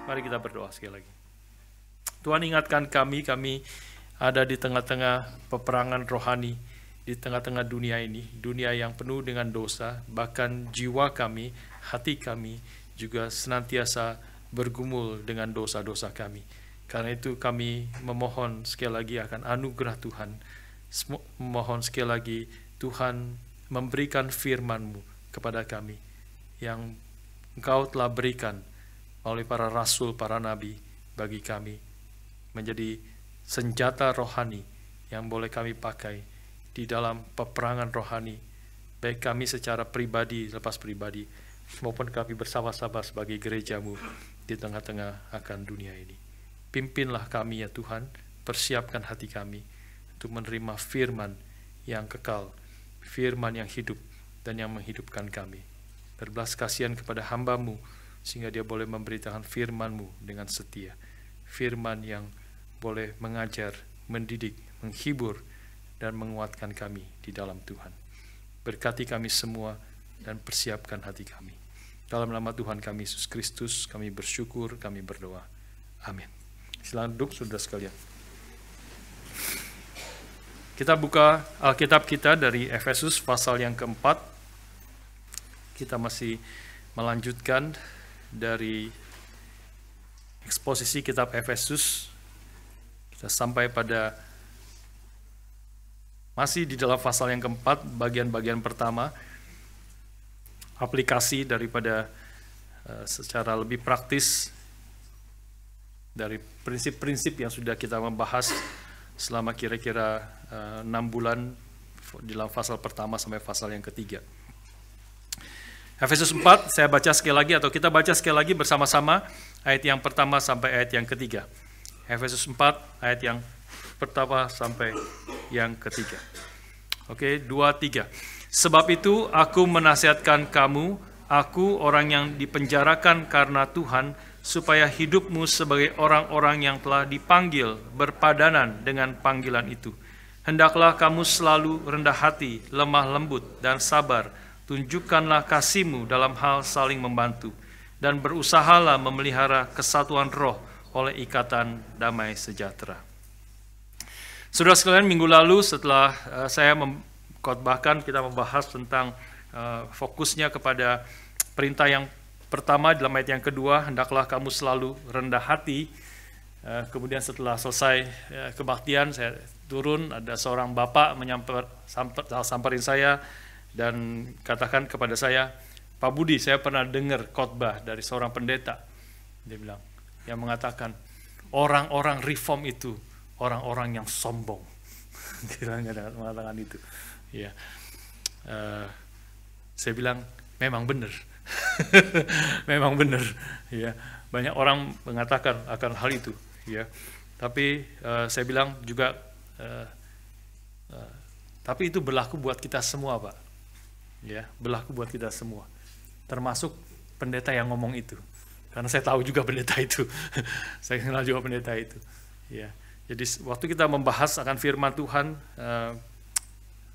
Mari kita berdoa sekali lagi. Tuhan, ingatkan kami ada di tengah-tengah peperangan rohani, di tengah-tengah dunia ini, dunia yang penuh dengan dosa, bahkan jiwa kami, hati kami juga senantiasa bergumul dengan dosa-dosa kami. Karena itu kami memohon sekali lagi akan anugerah Tuhan, memohon sekali lagi Tuhan memberikan firman-Mu kepada kami, yang Engkau telah berikan melalui para rasul, para nabi bagi kami, menjadi senjata rohani yang boleh kami pakai di dalam peperangan rohani, baik kami secara pribadi, lepas pribadi, maupun kami bersama-sama sebagai gereja-Mu di tengah-tengah akan dunia ini. Pimpinlah kami ya Tuhan, persiapkan hati kami untuk menerima firman yang kekal, firman yang hidup dan yang menghidupkan kami. Berbelas kasihan kepada hamba-Mu, sehingga dia boleh memberitakan firman-Mu dengan setia. Firman yang boleh mengajar, mendidik, menghibur, dan menguatkan kami di dalam Tuhan. Berkati kami semua dan persiapkan hati kami. Dalam nama Tuhan kami Yesus Kristus, kami bersyukur, kami berdoa. Amin. Silakan duduk saudara sekalian. Kita buka Alkitab kita dari Efesus pasal yang keempat. Kita masih melanjutkan dari eksposisi kitab Efesus. Kita sampai pada masih di dalam pasal yang keempat, bagian-bagian pertama, aplikasi daripada secara lebih praktis dari prinsip-prinsip yang sudah kita membahas selama kira-kira 6 bulan di dalam pasal pertama sampai pasal yang ketiga. Efesus 4, saya baca sekali lagi atau kita baca sekali lagi bersama-sama ayat yang pertama sampai ayat yang ketiga. Efesus 4, ayat yang pertama sampai yang ketiga. Oke, 2, 3. Sebab itu aku menasihatkan kamu, aku orang yang dipenjarakan karena Tuhan, supaya hidupmu sebagai orang-orang yang telah dipanggil berpadanan dengan panggilan itu. Hendaklah kamu selalu rendah hati, lemah lembut, dan sabar. Tunjukkanlah kasih-Mu dalam hal saling membantu, dan berusahalah memelihara kesatuan roh oleh ikatan damai sejahtera. Saudara sekalian, minggu lalu setelah saya mengkhotbahkan, kita membahas tentang fokusnya kepada perintah yang pertama dalam ayat yang kedua, hendaklah kamu selalu rendah hati. Kemudian setelah selesai kebaktian, saya turun, ada seorang bapak samperin saya dan katakan kepada saya, Pak Budi, saya pernah dengar khotbah dari seorang pendeta. Dia bilang, yang mengatakan, orang-orang reform itu orang-orang yang sombong. Dia mengatakan itu. Ya. Saya bilang, memang benar. Memang benar. Ya. Banyak orang mengatakan akan hal itu. Ya. Tapi saya bilang juga, tapi itu berlaku buat kita semua, Pak. Ya, berlaku buat kita semua. Termasuk pendeta yang ngomong itu. Karena saya tahu juga pendeta itu. Saya kenal juga pendeta itu. Ya. Jadi waktu kita membahas akan firman Tuhan,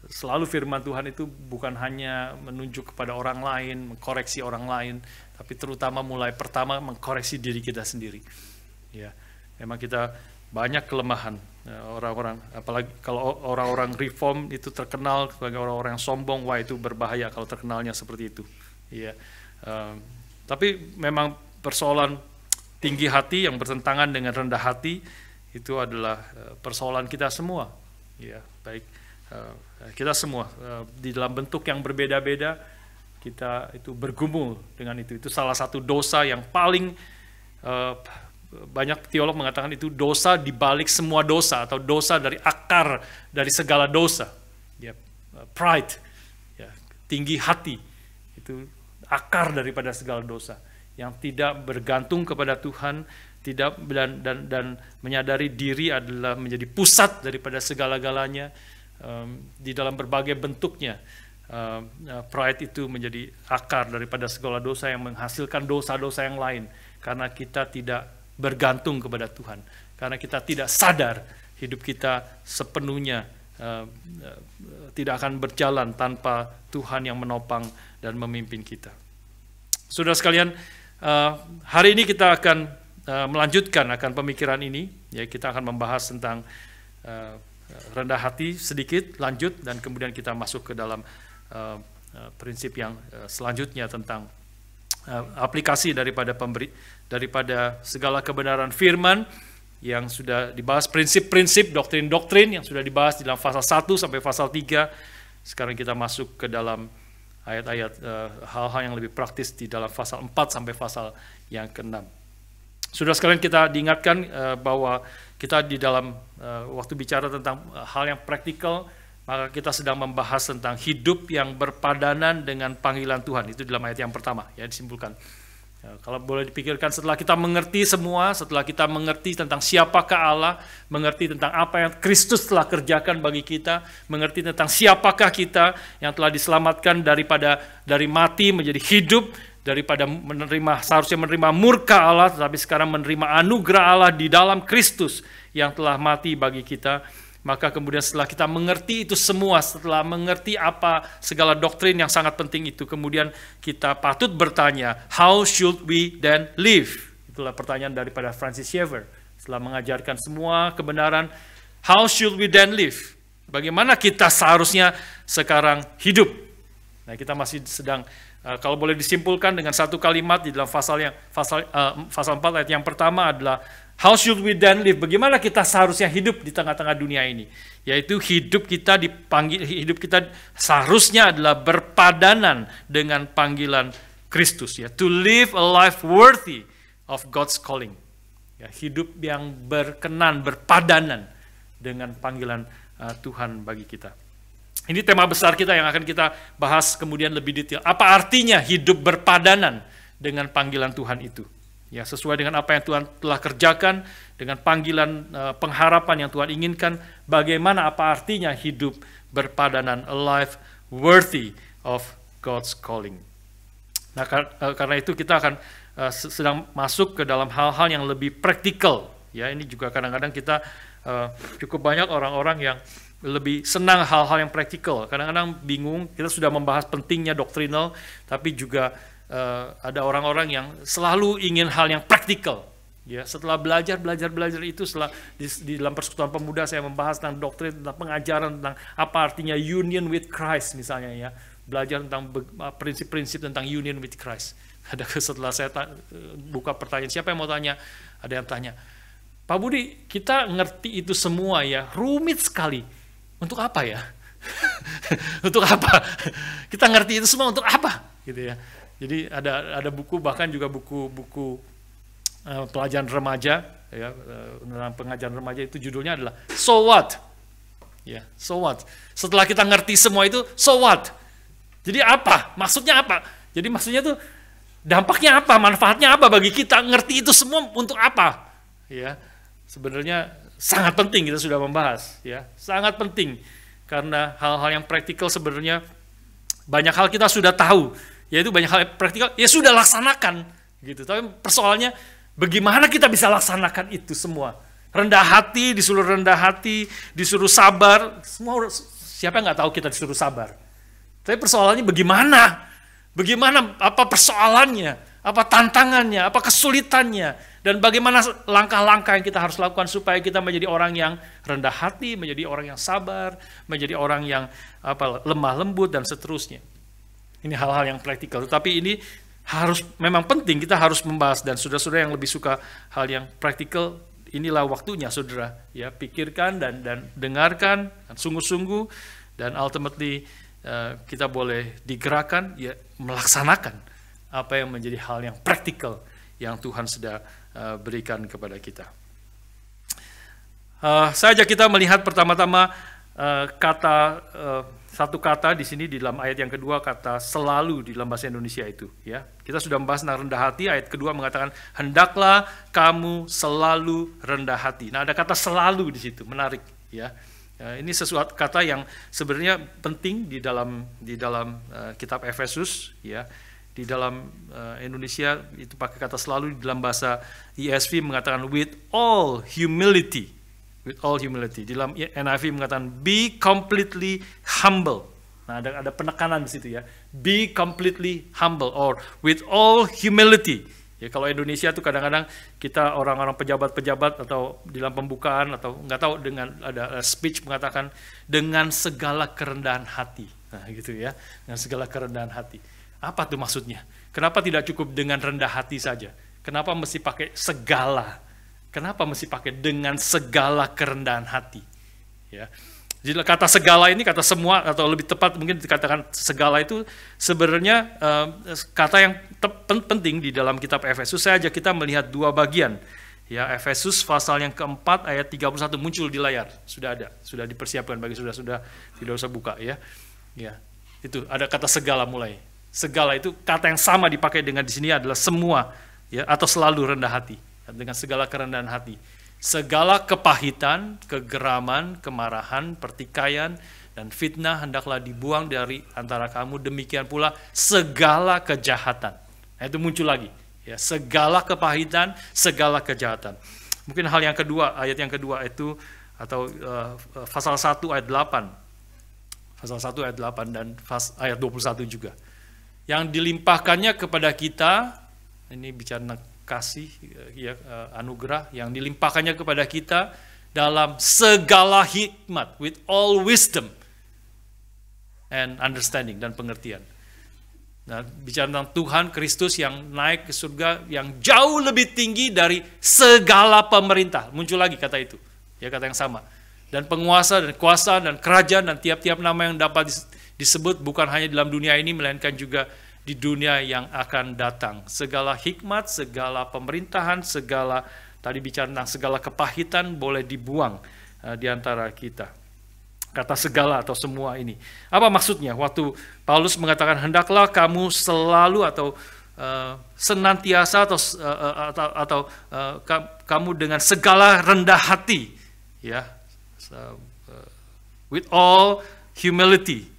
selalu firman Tuhan itu bukan hanya menunjuk kepada orang lain, mengkoreksi orang lain, tapi terutama mulai pertama mengkoreksi diri kita sendiri. Ya, memang kita banyak kelemahan orang-orang, apalagi kalau orang-orang reform itu terkenal sebagai orang-orang yang sombong, wah itu berbahaya kalau terkenalnya seperti itu. Ya, tapi memang persoalan tinggi hati yang bertentangan dengan rendah hati itu adalah persoalan kita semua. Ya, baik kita semua di dalam bentuk yang berbeda-beda, kita itu bergumul dengan itu. Itu salah satu dosa yang paling banyak teolog mengatakan itu dosa di balik semua dosa, atau dosa dari akar dari segala dosa. Ya, pride, ya, tinggi hati itu akar daripada segala dosa, yang tidak bergantung kepada Tuhan, tidak dan menyadari diri adalah menjadi pusat daripada segala-galanya. Di dalam berbagai bentuknya, pride itu menjadi akar daripada segala dosa yang menghasilkan dosa-dosa yang lain, karena kita tidak bergantung kepada Tuhan, karena kita tidak sadar hidup kita sepenuhnya tidak akan berjalan tanpa Tuhan yang menopang dan memimpin kita. Saudara sekalian, hari ini kita akan melanjutkan akan pemikiran ini, ya kita akan membahas tentang rendah hati sedikit, lanjut, dan kemudian kita masuk ke dalam prinsip yang selanjutnya tentang aplikasi daripada segala kebenaran firman yang sudah dibahas, prinsip-prinsip, doktrin-doktrin yang sudah dibahas di dalam pasal 1 sampai pasal 3. Sekarang kita masuk ke dalam ayat-ayat hal-hal yang lebih praktis di dalam pasal 4 sampai pasal yang ke-6. Sudah sekalian kita diingatkan bahwa kita di dalam waktu bicara tentang hal yang praktikal, maka kita sedang membahas tentang hidup yang berpadanan dengan panggilan Tuhan. Itu dalam ayat yang pertama, ya disimpulkan. Kalau boleh dipikirkan, setelah kita mengerti semua, setelah kita mengerti tentang siapakah Allah, mengerti tentang apa yang Kristus telah kerjakan bagi kita, mengerti tentang siapakah kita yang telah diselamatkan dari mati menjadi hidup, daripada seharusnya menerima murka Allah, tetapi sekarang menerima anugerah Allah di dalam Kristus yang telah mati bagi kita. Maka kemudian setelah kita mengerti itu semua, setelah mengerti apa segala doktrin yang sangat penting itu, kemudian kita patut bertanya, how should we then live? Itulah pertanyaan daripada Francis Schaeffer. Setelah mengajarkan semua kebenaran, how should we then live? Bagaimana kita seharusnya sekarang hidup? Nah, kita masih sedang, kalau boleh disimpulkan dengan satu kalimat di dalam pasal 4 ayat yang pertama adalah, how should we then live? Bagaimana kita seharusnya hidup di tengah-tengah dunia ini? Yaitu hidup kita seharusnya adalah berpadanan dengan panggilan Kristus, ya. To live a life worthy of God's calling. Ya, hidup yang berkenan, berpadanan dengan panggilan Tuhan bagi kita. Ini tema besar kita yang akan kita bahas kemudian lebih detail. Apa artinya hidup berpadanan dengan panggilan Tuhan itu? Ya, sesuai dengan apa yang Tuhan telah kerjakan, dengan panggilan pengharapan yang Tuhan inginkan, bagaimana apa artinya hidup berpadanan, a life worthy of God's calling. Nah, karena itu kita akan sedang masuk ke dalam hal-hal yang lebih praktikal. Ya, ini juga kadang-kadang kita cukup banyak orang-orang yang lebih senang hal-hal yang praktikal. Kadang-kadang bingung, kita sudah membahas pentingnya doktrinal, tapi juga ada orang-orang yang selalu ingin hal yang praktikal. Ya, setelah belajar itu, setelah di dalam persekutuan pemuda saya membahas tentang doktrin, tentang pengajaran tentang apa artinya union with Christ misalnya, ya. Belajar tentang prinsip-prinsip tentang union with Christ. Setelah saya buka pertanyaan, siapa yang mau tanya? Ada yang tanya, Pak Budi, kita ngerti itu semua ya, rumit sekali. Untuk apa ya? Untuk apa? Kita ngerti itu semua untuk apa? Gitu ya. Jadi ada buku, bahkan juga buku pelajaran remaja, ya, tentang pengajaran remaja, itu judulnya adalah So What? Ya, so what? Setelah kita ngerti semua itu, so what? Jadi apa? Maksudnya apa? Jadi maksudnya tuh dampaknya apa? Manfaatnya apa bagi kita? Ngerti itu semua untuk apa? Ya, sebenarnya sangat penting, kita sudah membahas, ya, sangat penting, karena hal-hal yang praktikal sebenarnya banyak hal kita sudah tahu, yaitu banyak hal praktikal ya sudah laksanakan, gitu. Tapi persoalannya bagaimana kita bisa laksanakan itu semua? Rendah hati, disuruh sabar, semua siapa yang nggak tahu kita disuruh sabar? Tapi persoalannya bagaimana? Bagaimana? Apa persoalannya? Apa tantangannya? Apa kesulitannya? Dan bagaimana langkah-langkah yang kita harus lakukan supaya kita menjadi orang yang rendah hati, menjadi orang yang sabar, menjadi orang yang lemah lembut, dan seterusnya. Ini hal-hal yang praktikal. Tetapi ini memang penting, kita harus membahas. Dan saudara-saudara yang lebih suka hal yang praktikal, inilah waktunya, saudara. Ya, pikirkan dan dengarkan, dan sungguh-sungguh, dan ultimately kita boleh digerakkan, ya, melaksanakan apa yang menjadi hal yang praktikal yang Tuhan sudah berikan kepada kita. Saya ajak kita melihat pertama-tama satu kata di sini di dalam ayat yang kedua, kata selalu di dalam bahasa Indonesia itu. Ya, kita sudah membahas tentang rendah hati. Ayat kedua mengatakan hendaklah kamu selalu rendah hati. Nah, ada kata selalu di situ, menarik. Ya, ini sesuatu kata yang sebenarnya penting di dalam kitab Efesus. Ya. Di dalam Indonesia itu pakai kata selalu, di dalam bahasa ESV mengatakan with all humility. With all humility. Di dalam NIV mengatakan be completely humble. Nah, ada penekanan di situ, ya. Be completely humble, or with all humility. Ya, kalau Indonesia tuh kadang-kadang kita orang-orang pejabat-pejabat atau di dalam pembukaan atau nggak tahu dengan ada speech mengatakan dengan segala kerendahan hati. Nah, gitu ya. Dengan segala kerendahan hati. Apa tuh maksudnya? Kenapa tidak cukup dengan rendah hati saja? Kenapa mesti pakai segala? Kenapa mesti pakai dengan segala kerendahan hati? Ya. Jadi kata segala ini, kata semua, atau lebih tepat mungkin dikatakan segala itu sebenarnya kata yang penting di dalam kitab Efesus. Saya ajak kita melihat dua bagian. Ya, Efesus pasal yang keempat ayat 31 muncul di layar. Sudah ada, sudah dipersiapkan bagi sudah tidak usah buka ya. Ya, itu ada kata segala mulai. Segala itu kata yang sama dipakai dengan di sini adalah semua, ya, atau selalu rendah hati, dengan segala kerendahan hati. Segala kepahitan, kegeraman, kemarahan, pertikaian, dan fitnah hendaklah dibuang dari antara kamu. Demikian pula segala kejahatan. Nah, itu muncul lagi. Ya, segala kepahitan, segala kejahatan. Mungkin hal yang kedua, ayat yang kedua itu, atau pasal 1 ayat 8. Pasal 1 ayat 8 dan ayat 21 juga. Yang dilimpahkannya kepada kita, ini bicara kasih, ya, anugerah yang dilimpahkannya kepada kita dalam segala hikmat, with all wisdom and understanding, dan pengertian. Nah, bicara tentang Tuhan Kristus yang naik ke surga yang jauh lebih tinggi dari segala pemerintah. Muncul lagi kata itu, ya, kata yang sama. Dan penguasa dan kuasa dan kerajaan dan tiap-tiap nama yang dapat disebut bukan hanya dalam dunia ini, melainkan juga di dunia yang akan datang. Segala hikmat, segala pemerintahan, segala, tadi bicara tentang segala kepahitan boleh dibuang di antara kita. Kata segala atau semua ini. Apa maksudnya? Waktu Paulus mengatakan hendaklah kamu selalu atau senantiasa atau kamu dengan segala rendah hati, ya, with all humility.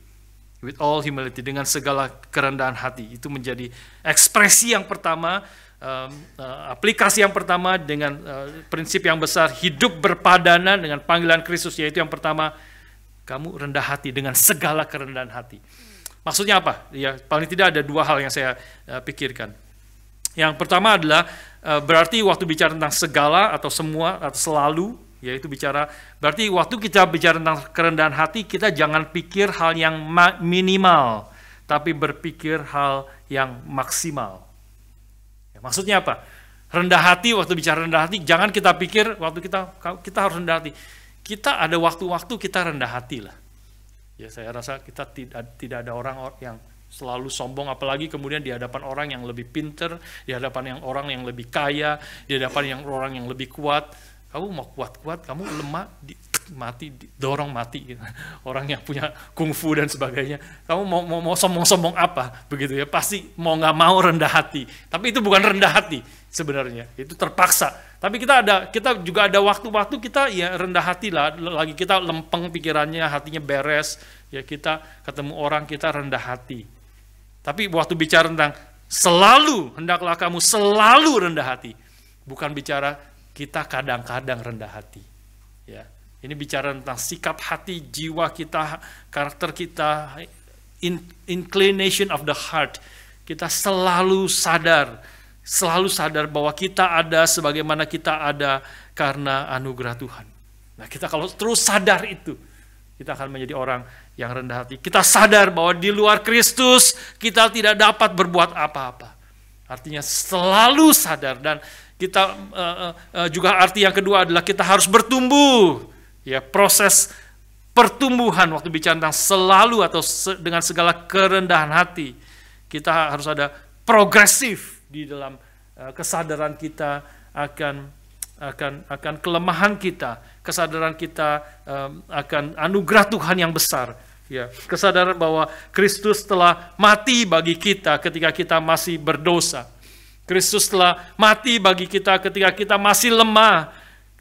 With all humility, dengan segala kerendahan hati. Itu menjadi ekspresi yang pertama, aplikasi yang pertama dengan prinsip yang besar, hidup berpadanan dengan panggilan Kristus, yaitu yang pertama, kamu rendah hati dengan segala kerendahan hati. Maksudnya apa? Ya, paling tidak ada dua hal yang saya pikirkan. Yang pertama adalah berarti waktu bicara tentang segala atau semua atau selalu, yaitu berarti waktu kita bicara tentang kerendahan hati, kita jangan pikir hal yang minimal, tapi berpikir hal yang maksimal. Ya, maksudnya apa? Rendah hati, waktu bicara rendah hati, jangan kita pikir waktu kita harus rendah hati. Kita ada waktu-waktu kita rendah hati lah. Ya, saya rasa kita tidak ada orang yang selalu sombong, apalagi kemudian di hadapan orang yang lebih pinter, di hadapan orang yang lebih kaya, di hadapan orang yang lebih kuat. Kamu mau kuat-kuat, kamu lemah, mati, dorong mati. Gitu. Orang yang punya kungfu dan sebagainya. Kamu mau sombong-sombong apa? Begitu ya, pasti mau nggak mau rendah hati. Tapi itu bukan rendah hati sebenarnya, itu terpaksa. Tapi kita juga ada waktu-waktu kita ya rendah hati lah. Lagi kita lempeng pikirannya, hatinya beres. Ya, kita ketemu orang, kita rendah hati. Tapi waktu bicara tentang selalu, hendaklah kamu selalu rendah hati. Bukan bicara kita kadang-kadang rendah hati. Ya, ini bicara tentang sikap hati, jiwa kita, karakter kita, inclination of the heart. Kita selalu sadar bahwa kita ada sebagaimana kita ada karena anugerah Tuhan. Nah, kita kalau terus sadar itu, kita akan menjadi orang yang rendah hati. Kita sadar bahwa di luar Kristus kita tidak dapat berbuat apa-apa. Artinya selalu sadar, dan kita juga arti yang kedua adalah kita harus bertumbuh. Ya, proses pertumbuhan waktu bicara tentang selalu atau dengan segala kerendahan hati. Kita harus ada progresif di dalam kesadaran kita akan kelemahan kita, kesadaran kita akan anugerah Tuhan yang besar. Ya, kesadaran bahwa Kristus telah mati bagi kita ketika kita masih berdosa. Kristus telah mati bagi kita ketika kita masih lemah.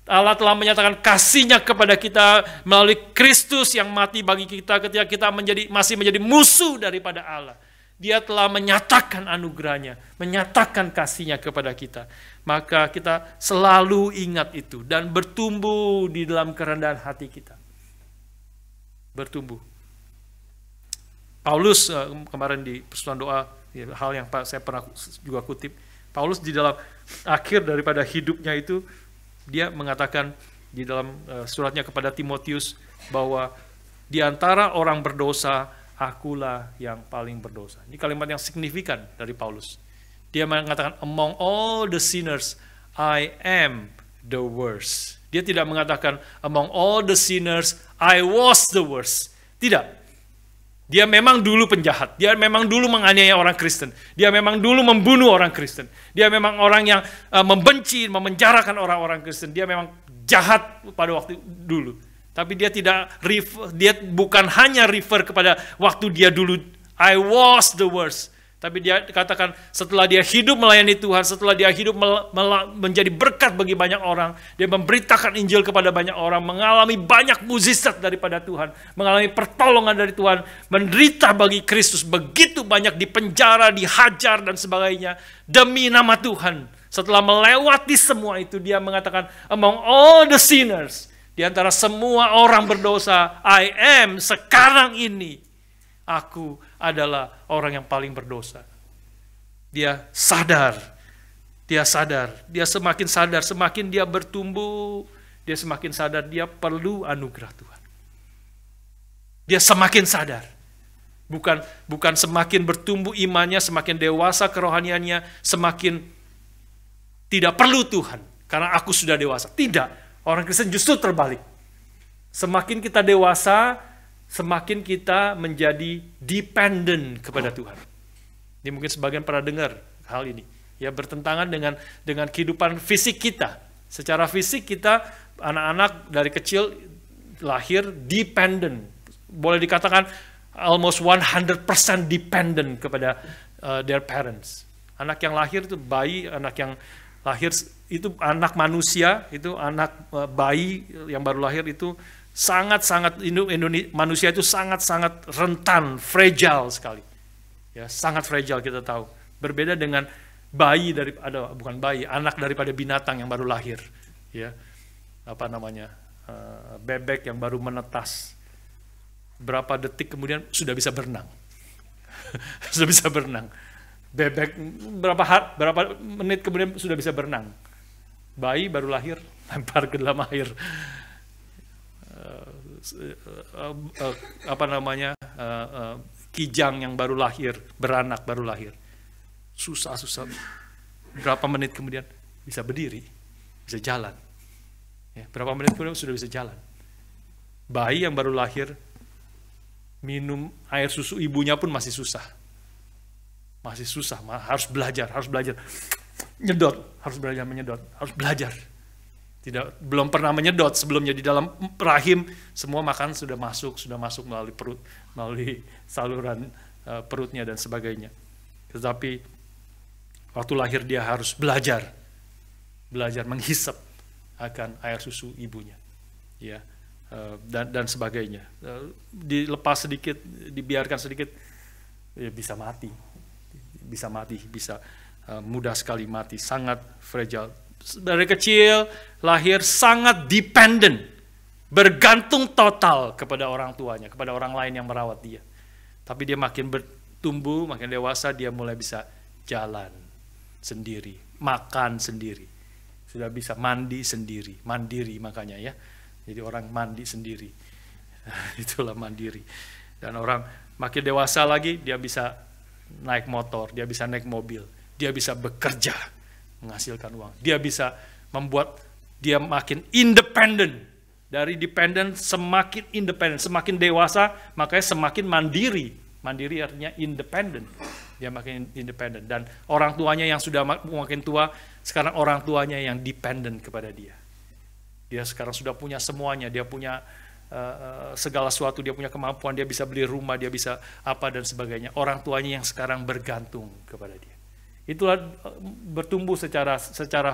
Allah telah menyatakan kasih-Nya kepada kita melalui Kristus yang mati bagi kita ketika kita masih menjadi musuh daripada Allah. Dia telah menyatakan anugerah-Nya, menyatakan kasih-Nya kepada kita. Maka kita selalu ingat itu dan bertumbuh di dalam kerendahan hati kita. Bertumbuh. Paulus kemarin di persekutuan doa, hal yang saya pernah juga kutip, Paulus di dalam akhir daripada hidupnya itu, dia mengatakan di dalam suratnya kepada Timotius bahwa di antara orang berdosa, akulah yang paling berdosa. Ini kalimat yang signifikan dari Paulus. Dia mengatakan, among all the sinners, I am the worst. Dia tidak mengatakan, among all the sinners, I was the worst. Tidak. Dia memang dulu penjahat, dia memang dulu menganiaya orang Kristen, dia memang dulu membunuh orang Kristen, dia memang orang yang membenci, memenjarakan orang-orang Kristen, dia memang jahat pada waktu dulu. Tapi dia dia bukan hanya refer kepada waktu dia dulu, I was the worst. Tapi dia katakan setelah dia hidup melayani Tuhan, setelah dia hidup menjadi berkat bagi banyak orang, dia memberitakan Injil kepada banyak orang, mengalami banyak mukjizat daripada Tuhan, mengalami pertolongan dari Tuhan, menderita bagi Kristus, begitu banyak dipenjara, dihajar dan sebagainya demi nama Tuhan. Setelah melewati semua itu, dia mengatakan, among all the sinners, di antara semua orang berdosa, I am sekarang ini, aku adalah orang yang paling berdosa. Dia sadar, dia semakin sadar, semakin dia bertumbuh, dia semakin sadar dia perlu anugerah Tuhan. Dia semakin sadar, bukan semakin bertumbuh imannya, semakin dewasa kerohaniannya, semakin tidak perlu Tuhan, karena aku sudah dewasa. Tidak, orang Kristen justru terbalik. Semakin kita dewasa, semakin kita menjadi dependent kepada Tuhan. Ini mungkin sebagian pernah dengar hal ini. Ya, bertentangan dengan kehidupan fisik kita. Secara fisik kita, anak-anak dari kecil lahir dependent. Boleh dikatakan almost 100% dependent kepada their parents. Anak yang lahir itu bayi, anak yang lahir itu anak manusia, itu anak bayi yang baru lahir itu sangat-sangat, manusia itu sangat-sangat rentan, fragile sekali. Ya, sangat fragile kita tahu. Berbeda dengan bayi bukan bayi, anak daripada binatang yang baru lahir. Ya, bebek yang baru menetas. Berapa detik kemudian sudah bisa berenang. Sudah bisa berenang. Bebek berapa menit kemudian sudah bisa berenang. Bayi baru lahir, lempar ke dalam air. Kijang yang baru lahir, beranak baru lahir, susah, berapa menit kemudian bisa berdiri, bisa jalan. Ya, berapa menit kemudian sudah bisa jalan. Bayi yang baru lahir minum air susu ibunya pun masih susah, harus belajar nyedot, harus belajar menyedot, harus belajar. Belum pernah menyedot sebelumnya, di dalam rahim semua makanan sudah masuk melalui perut, melalui saluran perutnya dan sebagainya. Tetapi waktu lahir dia harus belajar menghisap akan air susu ibunya, ya, dan sebagainya. Dilepas sedikit, dibiarkan sedikit, ya bisa mati, bisa mudah sekali mati, sangat fragile. Dari kecil lahir sangat dependent, bergantung total kepada orang tuanya, kepada orang lain yang merawat dia. Tapi dia makin bertumbuh, makin dewasa, dia mulai bisa jalan sendiri, makan sendiri, sudah bisa mandi sendiri, mandiri makanya ya. Jadi orang mandi sendiri, itulah mandiri. Dan orang makin dewasa lagi, dia bisa naik motor, dia bisa naik mobil, dia bisa bekerja, menghasilkan uang. Dia bisa membuat dia makin independen. Dari dependent semakin independen, semakin dewasa makanya semakin mandiri. Mandiri artinya independen. Dia makin independen, dan orang tuanya yang sudah makin tua, sekarang orang tuanya yang dependent kepada dia. Dia sekarang sudah punya semuanya, dia punya segala sesuatu, dia punya kemampuan, dia bisa beli rumah, dia bisa apa dan sebagainya. Orang tuanya yang sekarang bergantung kepada dia. Itulah bertumbuh secara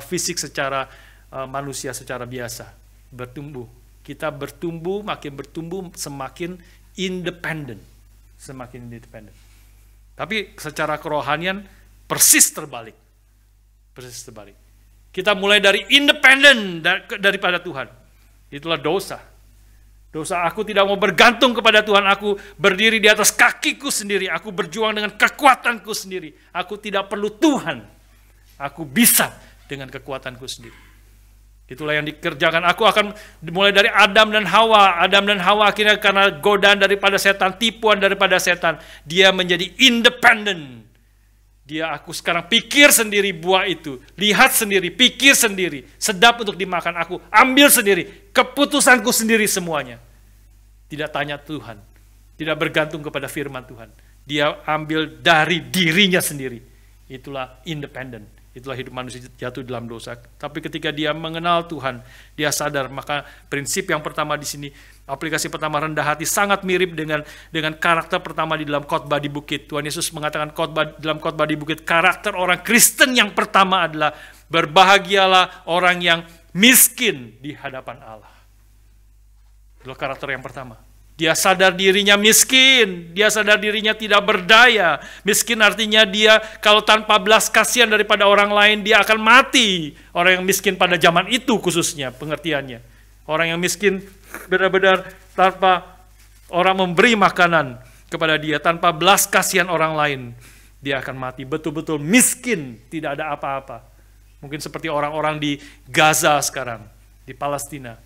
fisik, secara manusia, secara biasa. Bertumbuh. Kita bertumbuh, makin bertumbuh, semakin independen. Semakin independen. Tapi secara kerohanian persis terbalik. Persis terbalik. Kita mulai dari independen daripada Tuhan. Itulah dosa. Dosa, aku tidak mau bergantung kepada Tuhan, aku berdiri di atas kakiku sendiri, aku berjuang dengan kekuatanku sendiri, aku tidak perlu Tuhan. Aku bisa dengan kekuatanku sendiri. Itulah yang dikerjakan. Aku akan mulai dari Adam dan Hawa. Adam dan Hawa akhirnya karena godaan daripada setan, tipuan daripada setan, dia menjadi independen. Aku sekarang pikir sendiri buah itu, lihat sendiri, pikir sendiri, sedap untuk dimakan, aku ambil sendiri, keputusanku sendiri semuanya. Tidak tanya Tuhan, tidak bergantung kepada firman Tuhan. Dia ambil dari dirinya sendiri. Itulah independen. Itulah hidup manusia jatuh dalam dosa. Tapi ketika dia mengenal Tuhan, dia sadar. Maka prinsip yang pertama di sini, aplikasi pertama rendah hati, sangat mirip dengan karakter pertama di dalam khotbah di bukit. Tuhan Yesus mengatakan dalam khotbah di bukit, karakter orang Kristen yang pertama adalah berbahagialah orang yang miskin di hadapan Allah. Itulah karakter yang pertama. Dia sadar dirinya miskin, dia sadar dirinya tidak berdaya. Miskin artinya dia kalau tanpa belas kasihan daripada orang lain, dia akan mati. Orang yang miskin pada zaman itu khususnya pengertiannya. Orang yang miskin benar-benar tanpa orang memberi makanan kepada dia, tanpa belas kasihan orang lain, dia akan mati. Betul-betul miskin, tidak ada apa-apa. Mungkin seperti orang-orang di Gaza sekarang, di Palestina.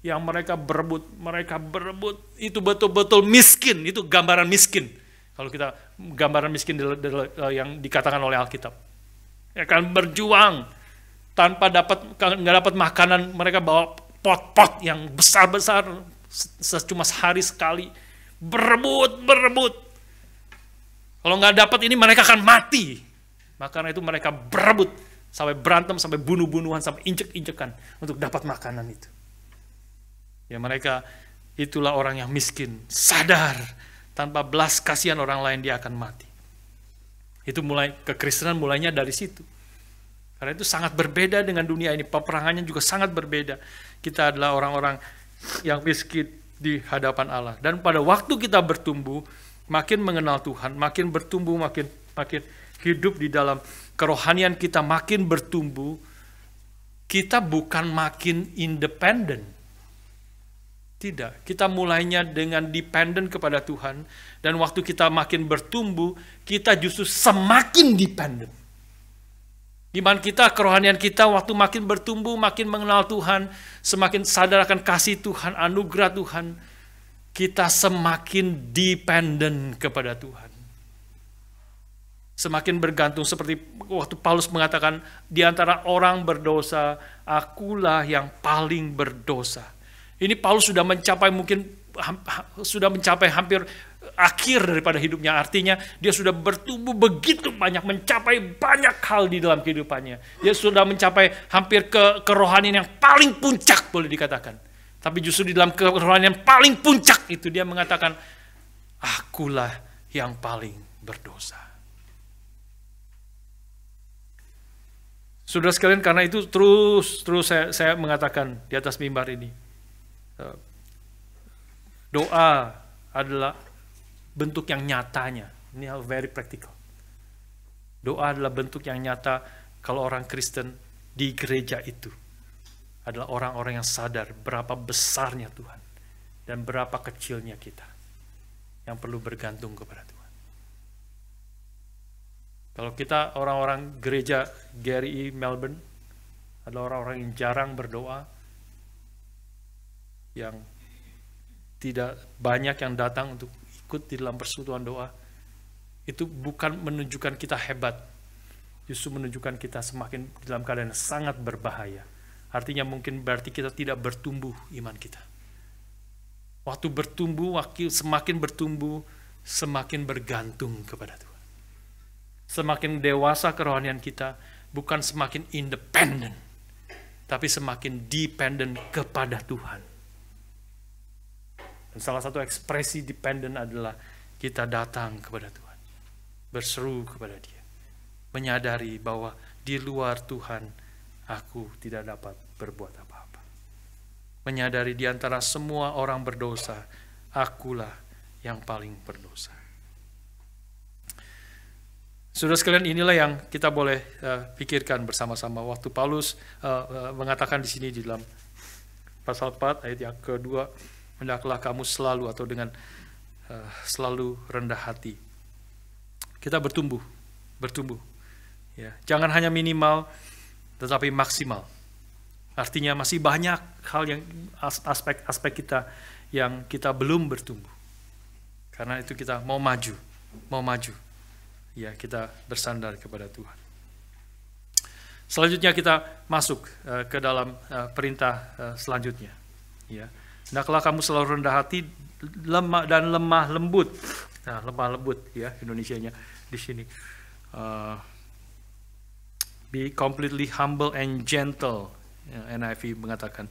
Yang mereka berebut, itu betul-betul miskin, itu gambaran miskin. Kalau kita gambaran miskin yang dikatakan oleh Alkitab. Akan berjuang, nggak dapat makanan, mereka bawa pot-pot yang besar-besar, cuma sehari sekali, berebut. Kalau nggak dapat ini mereka akan mati. Makanya itu mereka berebut, sampai berantem, sampai bunuh-bunuhan, sampai injek-injekan untuk dapat makanan itu. Ya mereka itulah orang yang miskin, sadar tanpa belas kasihan orang lain dia akan mati. Itu kekristenan mulainya dari situ. Karena itu sangat berbeda dengan dunia ini, peperangannya juga sangat berbeda. Kita adalah orang-orang yang miskin di hadapan Allah. Dan pada waktu kita bertumbuh, makin mengenal Tuhan, makin bertumbuh, makin hidup di dalam kerohanian kita makin bertumbuh, kita bukan makin independen. Tidak, kita mulainya dengan dependen kepada Tuhan, dan waktu kita makin bertumbuh, kita justru semakin dependen. Iman kita, kerohanian kita waktu makin bertumbuh, makin mengenal Tuhan, semakin sadar akan kasih Tuhan, anugerah Tuhan, kita semakin dependen kepada Tuhan. Semakin bergantung, seperti waktu Paulus mengatakan, di antara orang berdosa, akulah yang paling berdosa. Ini Paulus sudah mencapai hampir akhir daripada hidupnya. Artinya dia sudah bertumbuh begitu banyak, mencapai banyak hal di dalam kehidupannya. Dia sudah mencapai hampir ke kerohanian yang paling puncak boleh dikatakan. Tapi justru di dalam kerohanian yang paling puncak itu dia mengatakan, akulah yang paling berdosa. Saudara sekalian, karena itu terus saya mengatakan di atas mimbar ini, doa adalah bentuk yang nyatanya. Ini hal very practical. Doa adalah bentuk yang nyata kalau orang Kristen di gereja itu adalah orang-orang yang sadar berapa besarnya Tuhan dan berapa kecilnya kita yang perlu bergantung kepada Tuhan. Kalau kita orang-orang gereja GRI Melbourne adalah orang-orang yang jarang berdoa, yang tidak banyak yang datang untuk ikut di dalam persekutuan doa, itu bukan menunjukkan kita hebat, justru menunjukkan kita semakin dalam keadaan sangat berbahaya. Artinya mungkin berarti kita tidak bertumbuh iman kita. Waktu bertumbuh, semakin bertumbuh, semakin bergantung kepada Tuhan. Semakin dewasa kerohanian kita, bukan semakin independen, tapi semakin dependen kepada Tuhan. Dan salah satu ekspresi dependen adalah kita datang kepada Tuhan, berseru kepada Dia, menyadari bahwa di luar Tuhan aku tidak dapat berbuat apa-apa. Menyadari di antara semua orang berdosa, akulah yang paling berdosa. Saudara sekalian, inilah yang kita boleh pikirkan bersama-sama. Waktu Paulus mengatakan di sini di dalam pasal 4 ayat yang kedua, hendaklah kamu selalu atau dengan selalu rendah hati. Kita bertumbuh. Ya, jangan hanya minimal, tetapi maksimal. Artinya masih banyak hal yang aspek-aspek kita yang kita belum bertumbuh. Karena itu kita mau maju. Ya, kita bersandar kepada Tuhan. Selanjutnya kita masuk ke dalam perintah selanjutnya. Ya, hendaklah kamu selalu rendah hati, lemah lembut. Nah, lemah lembut ya Indonesianya di sini. Be completely humble and gentle, NIV mengatakan,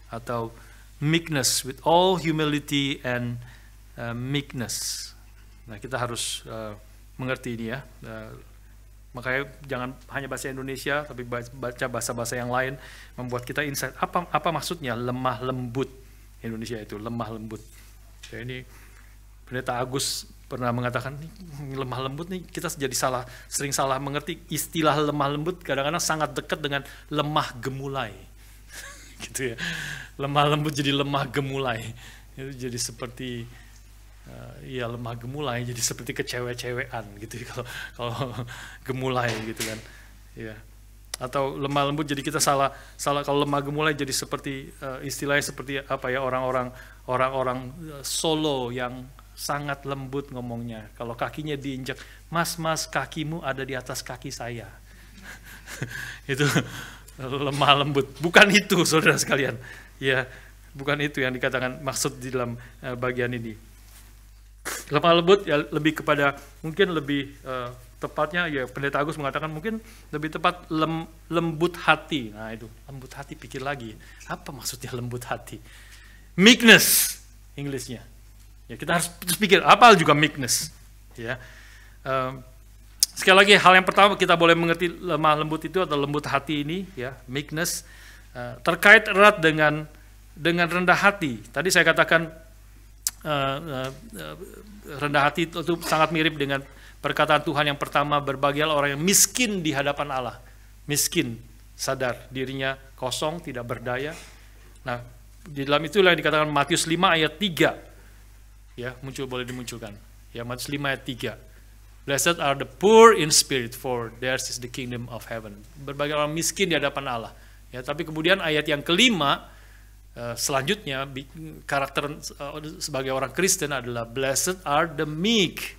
atau meekness, with all humility and meekness. Nah, kita harus mengerti ini ya. Makanya jangan hanya bahasa Indonesia, tapi baca bahasa-bahasa yang lain, membuat kita insight. Apa maksudnya lemah lembut? Indonesia itu lemah lembut. Ya, ini Pendeta Agus pernah mengatakan, lemah lembut nih kita jadi sering salah mengerti istilah lemah lembut, kadang-kadang sangat dekat dengan lemah gemulai. Gitu ya. Lemah lembut jadi lemah gemulai. Itu jadi seperti ya lemah gemulai jadi seperti kecewe-cewean gitu kalau gemulai gitu kan. Ya. Atau lemah lembut jadi kita salah kalau lemah gemulai jadi seperti istilahnya seperti apa ya, orang-orang Solo yang sangat lembut ngomongnya. Kalau kakinya diinjak, mas kakimu ada di atas kaki saya. Itu lemah lembut. Bukan itu saudara sekalian. Ya, bukan itu yang dikatakan maksud di dalam bagian ini. Lemah lembut ya lebih kepada, mungkin lebih tepatnya ya Pendeta Agus mengatakan mungkin lebih tepat lembut hati. Nah itu, lembut hati, pikir lagi. Apa maksudnya lembut hati? Meekness Inggrisnya. Ya, kita harus pikir apa juga meekness. Ya, sekali lagi hal yang pertama kita boleh mengerti lemah lembut itu atau lembut hati ini, ya, meekness terkait erat dengan rendah hati. Tadi saya katakan rendah hati itu sangat mirip dengan perkataan Tuhan yang pertama, berbahagialah orang yang miskin di hadapan Allah. Miskin, sadar dirinya kosong, tidak berdaya. Nah, di dalam itulah yang dikatakan Matius 5 ayat 3. Ya, boleh dimunculkan. Ya, Matius 5 ayat 3. Blessed are the poor in spirit, for theirs is the kingdom of heaven. Berbagai orang miskin di hadapan Allah. Ya, tapi kemudian ayat yang kelima, selanjutnya karakter sebagai orang Kristen adalah blessed are the meek,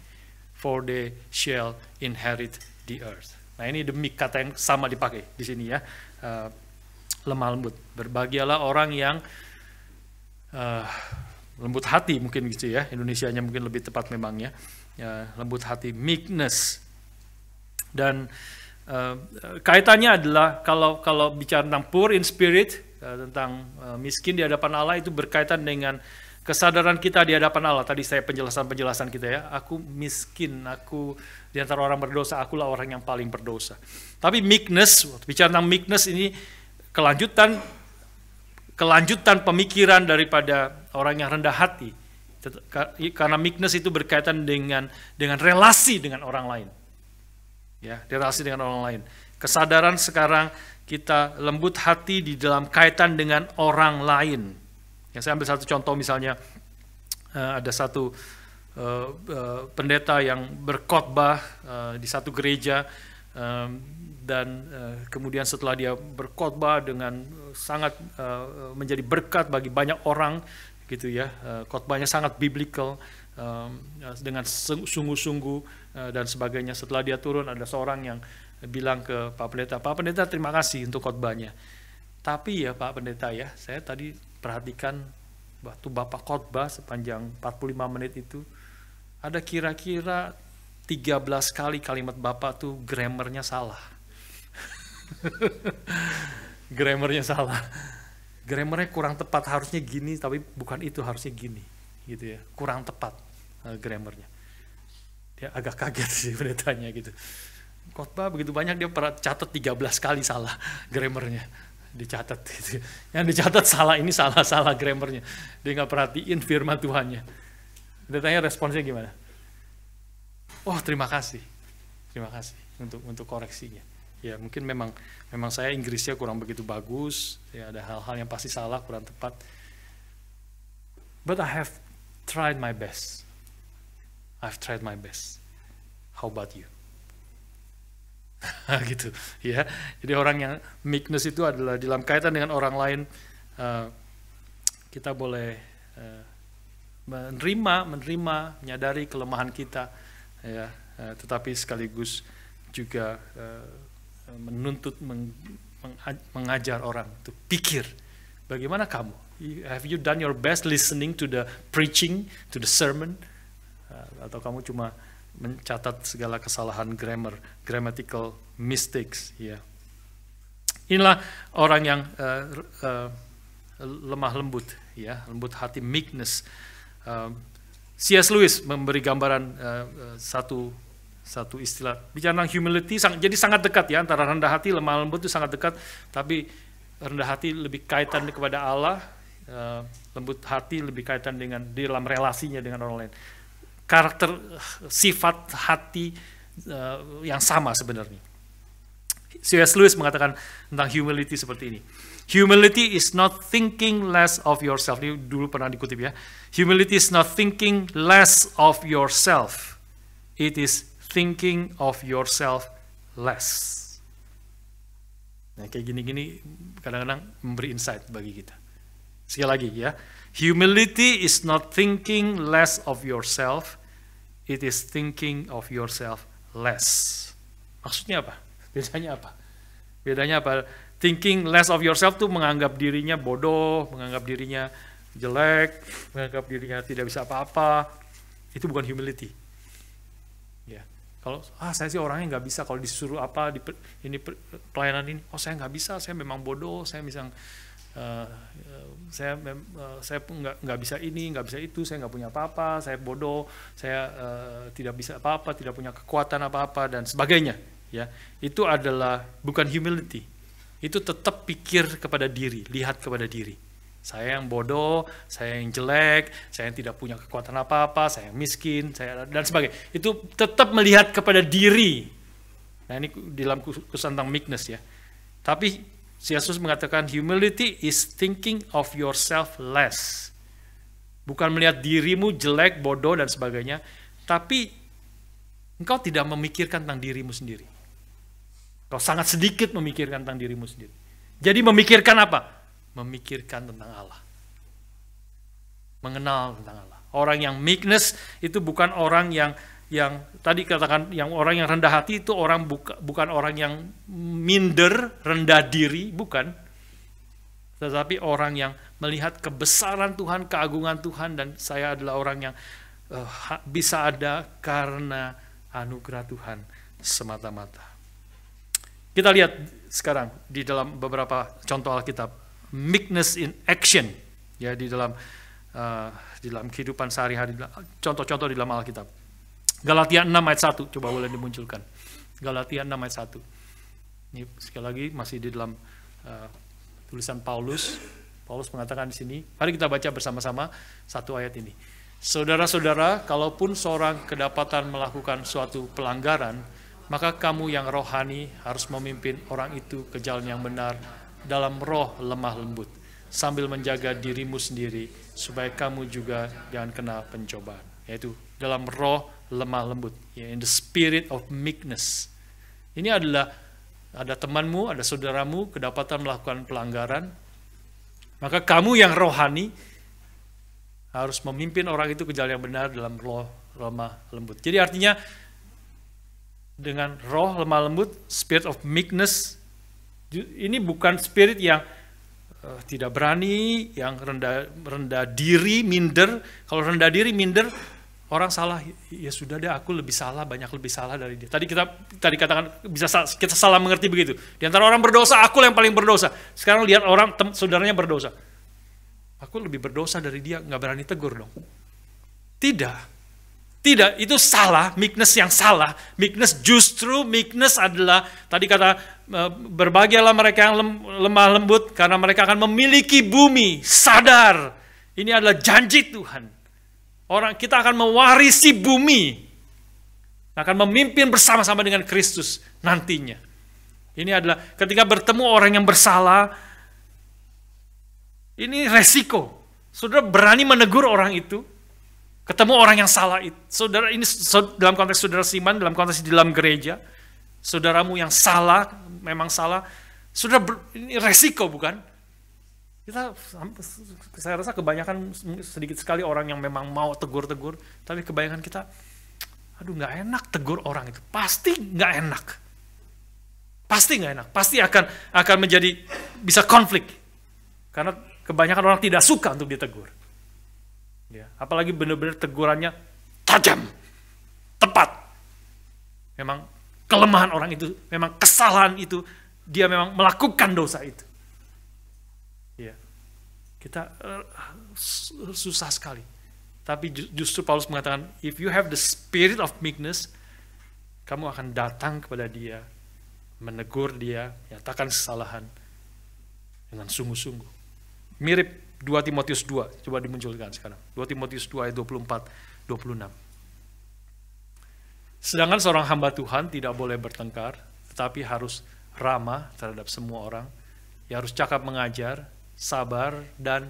for they shall inherit the earth. Nah, ini the meek, kata yang sama dipakai di sini ya. Lemah lembut. Berbahagialah orang yang lembut hati, mungkin gitu ya, Indonesianya mungkin lebih tepat memang ya, lembut hati, meekness. Dan kaitannya adalah kalau bicara tentang poor in spirit, tentang miskin di hadapan Allah, itu berkaitan dengan kesadaran kita di hadapan Allah. Tadi saya penjelasan kita ya, aku miskin, aku di antara orang berdosa, akulah orang yang paling berdosa. Tapi meekness, bicara tentang meekness ini kelanjutan pemikiran daripada orang yang rendah hati, karena meekness itu berkaitan dengan relasi dengan orang lain, ya, relasi dengan orang lain. Kesadaran sekarang kita lembut hati di dalam kaitan dengan orang lain. Yang saya ambil satu contoh, misalnya ada satu pendeta yang berkhotbah di satu gereja. Dan kemudian setelah dia berkhotbah dengan sangat menjadi berkat bagi banyak orang, gitu ya, khotbahnya sangat biblical, dengan sungguh-sungguh dan sebagainya. Setelah dia turun, ada seorang yang bilang ke Pak Pendeta terima kasih untuk khotbahnya. Tapi ya Pak Pendeta ya, saya tadi perhatikan waktu Bapak khotbah sepanjang 45 menit itu, ada kira-kira 13 kali kalimat Bapak tuh grammarnya salah. Grammarnya salah. Grammarnya kurang tepat, harusnya gini tapi bukan itu, harusnya gini, gitu ya. Kurang tepat grammarnya. Dia agak kaget sih pendetanya gitu. Khotbah begitu banyak, dia pernah catat 13 kali salah grammarnya. Dicatat gitu. Yang dicatat salah ini salah grammarnya. Dia nggak perhatiin firman Tuhannya. Pendetanya responsnya gimana? Oh, terima kasih untuk koreksinya. Ya, mungkin memang saya Inggrisnya kurang begitu bagus, ya, ada hal-hal yang pasti salah, kurang tepat. But I have tried my best. I've tried my best. How about you? gitu ya. Jadi orang yang meekness itu adalah dalam kaitan dengan orang lain, kita boleh menerima, menyadari kelemahan kita, ya, tetapi sekaligus juga menuntut, mengajar orang untuk pikir, bagaimana kamu? Have you done your best listening to the preaching, to the sermon? Atau kamu cuma mencatat segala kesalahan grammatical mistakes, ya. Inilah orang yang lemah lembut, ya, lembut hati, meekness. C.S. Lewis memberi gambaran satu istilah bicara tentang humility, jadi sangat dekat ya, antara rendah hati, lemah lembut itu sangat dekat, tapi rendah hati lebih kaitan kepada Allah, lembut hati lebih kaitan dengan di dalam relasinya dengan orang lain. Karakter, sifat hati yang sama sebenarnya. C.S. Lewis mengatakan tentang humility seperti ini. Humility is not thinking less of yourself. Ini dulu pernah dikutip ya. Humility is not thinking less of yourself. It is thinking of yourself less. Nah, kayak gini-gini kadang-kadang memberi insight bagi kita. Sekali lagi ya. Humility is not thinking less of yourself. It is thinking of yourself less. Maksudnya apa? Bedanya apa? Bedanya apa? Thinking less of yourself tuh menganggap dirinya bodoh, menganggap dirinya jelek, menganggap dirinya tidak bisa apa-apa. Itu bukan humility. Ya. Kalau saya sih orangnya nggak bisa, kalau disuruh apa di pelayanan ini, saya nggak bisa, saya memang bodoh, saya bisa saya nggak bisa ini, nggak bisa itu, saya nggak punya apa-apa, saya bodoh, saya tidak bisa apa-apa, tidak punya kekuatan apa-apa dan sebagainya. Ya, itu adalah bukan humility. Itu tetap pikir kepada diri, lihat kepada diri. Saya yang bodoh, saya yang jelek, saya yang tidak punya kekuatan apa-apa, saya yang miskin, dan sebagainya. Itu tetap melihat kepada diri. Nah, ini di dalam khusus tentang meekness ya. Tapi Yesus mengatakan humility is thinking of yourself less. Bukan melihat dirimu jelek, bodoh, dan sebagainya, tapi engkau tidak memikirkan tentang dirimu sendiri. Kau sangat sedikit memikirkan tentang dirimu sendiri. Jadi memikirkan apa? Memikirkan tentang Allah. Mengenal tentang Allah. Orang yang meekness itu bukan orang yang tadi katakan, yang orang yang rendah hati itu orang bukan orang yang minder, rendah diri, bukan. Tetapi orang yang melihat kebesaran Tuhan, keagungan Tuhan, dan saya adalah orang yang bisa ada karena anugerah Tuhan semata-mata. Kita lihat sekarang di dalam beberapa contoh Alkitab, meekness in action, ya, di dalam kehidupan sehari-hari, contoh-contoh di dalam Alkitab. Galatia 6 ayat 1, coba boleh dimunculkan. Galatia 6 ayat 1. Ini sekali lagi masih di dalam tulisan Paulus. Paulus mengatakan di sini, mari kita baca bersama-sama satu ayat ini. Saudara-saudara, kalaupun seorang kedapatan melakukan suatu pelanggaran, maka kamu yang rohani harus memimpin orang itu ke jalan yang benar dalam roh lemah lembut, sambil menjaga dirimu sendiri, supaya kamu juga jangan kena pencobaan. Yaitu dalam roh lemah lembut, ya, in the spirit of meekness. Ini adalah ada temanmu, ada saudaramu kedapatan melakukan pelanggaran, maka kamu yang rohani harus memimpin orang itu ke jalan yang benar dalam roh lemah lembut. Jadi artinya dengan roh lemah lembut, spirit of meekness, ini bukan spirit yang tidak berani, yang rendah diri, minder. Kalau rendah diri, minder, orang salah, ya sudah deh, aku lebih salah, banyak lebih salah dari dia. Tadi katakan bisa kita salah mengerti begitu. Di antara orang berdosa, aku yang paling berdosa. Sekarang lihat orang saudaranya berdosa, aku lebih berdosa dari dia, nggak berani tegur dong. Tidak, itu salah, meekness yang salah. Meekness adalah, tadi kata, berbahagialah mereka yang lemah lembut, karena mereka akan memiliki bumi. Sadar, ini adalah janji Tuhan. Kita akan mewarisi bumi, akan memimpin bersama-sama dengan Kristus nantinya. Ini adalah ketika bertemu orang yang bersalah, ini resiko. Saudara berani menegur orang itu, ketemu orang yang salah itu. Saudara, ini dalam konteks saudara seiman, dalam konteks di dalam gereja, saudaramu yang salah, memang salah, ini resiko bukan? Saya rasa kebanyakan sedikit sekali orang yang memang mau tegur-tegur, tapi kebanyakan kita, aduh nggak enak tegur orang itu, pasti nggak enak, pasti akan menjadi bisa konflik, karena kebanyakan orang tidak suka untuk ditegur. Ya, apalagi benar-benar tegurannya tajam, tepat. Memang kelemahan orang itu, memang kesalahan itu, dia memang melakukan dosa itu. Ya, kita susah sekali. Tapi justru Paulus mengatakan, if you have the spirit of meekness, kamu akan datang kepada dia, menegur dia, nyatakan kesalahan dengan sungguh-sungguh. Mirip 2 Timotius 2, coba dimunculkan sekarang. 2 Timotius 2 ayat 24-26. Sedangkan seorang hamba Tuhan tidak boleh bertengkar, tetapi harus ramah terhadap semua orang. Ya harus cakap mengajar, sabar, dan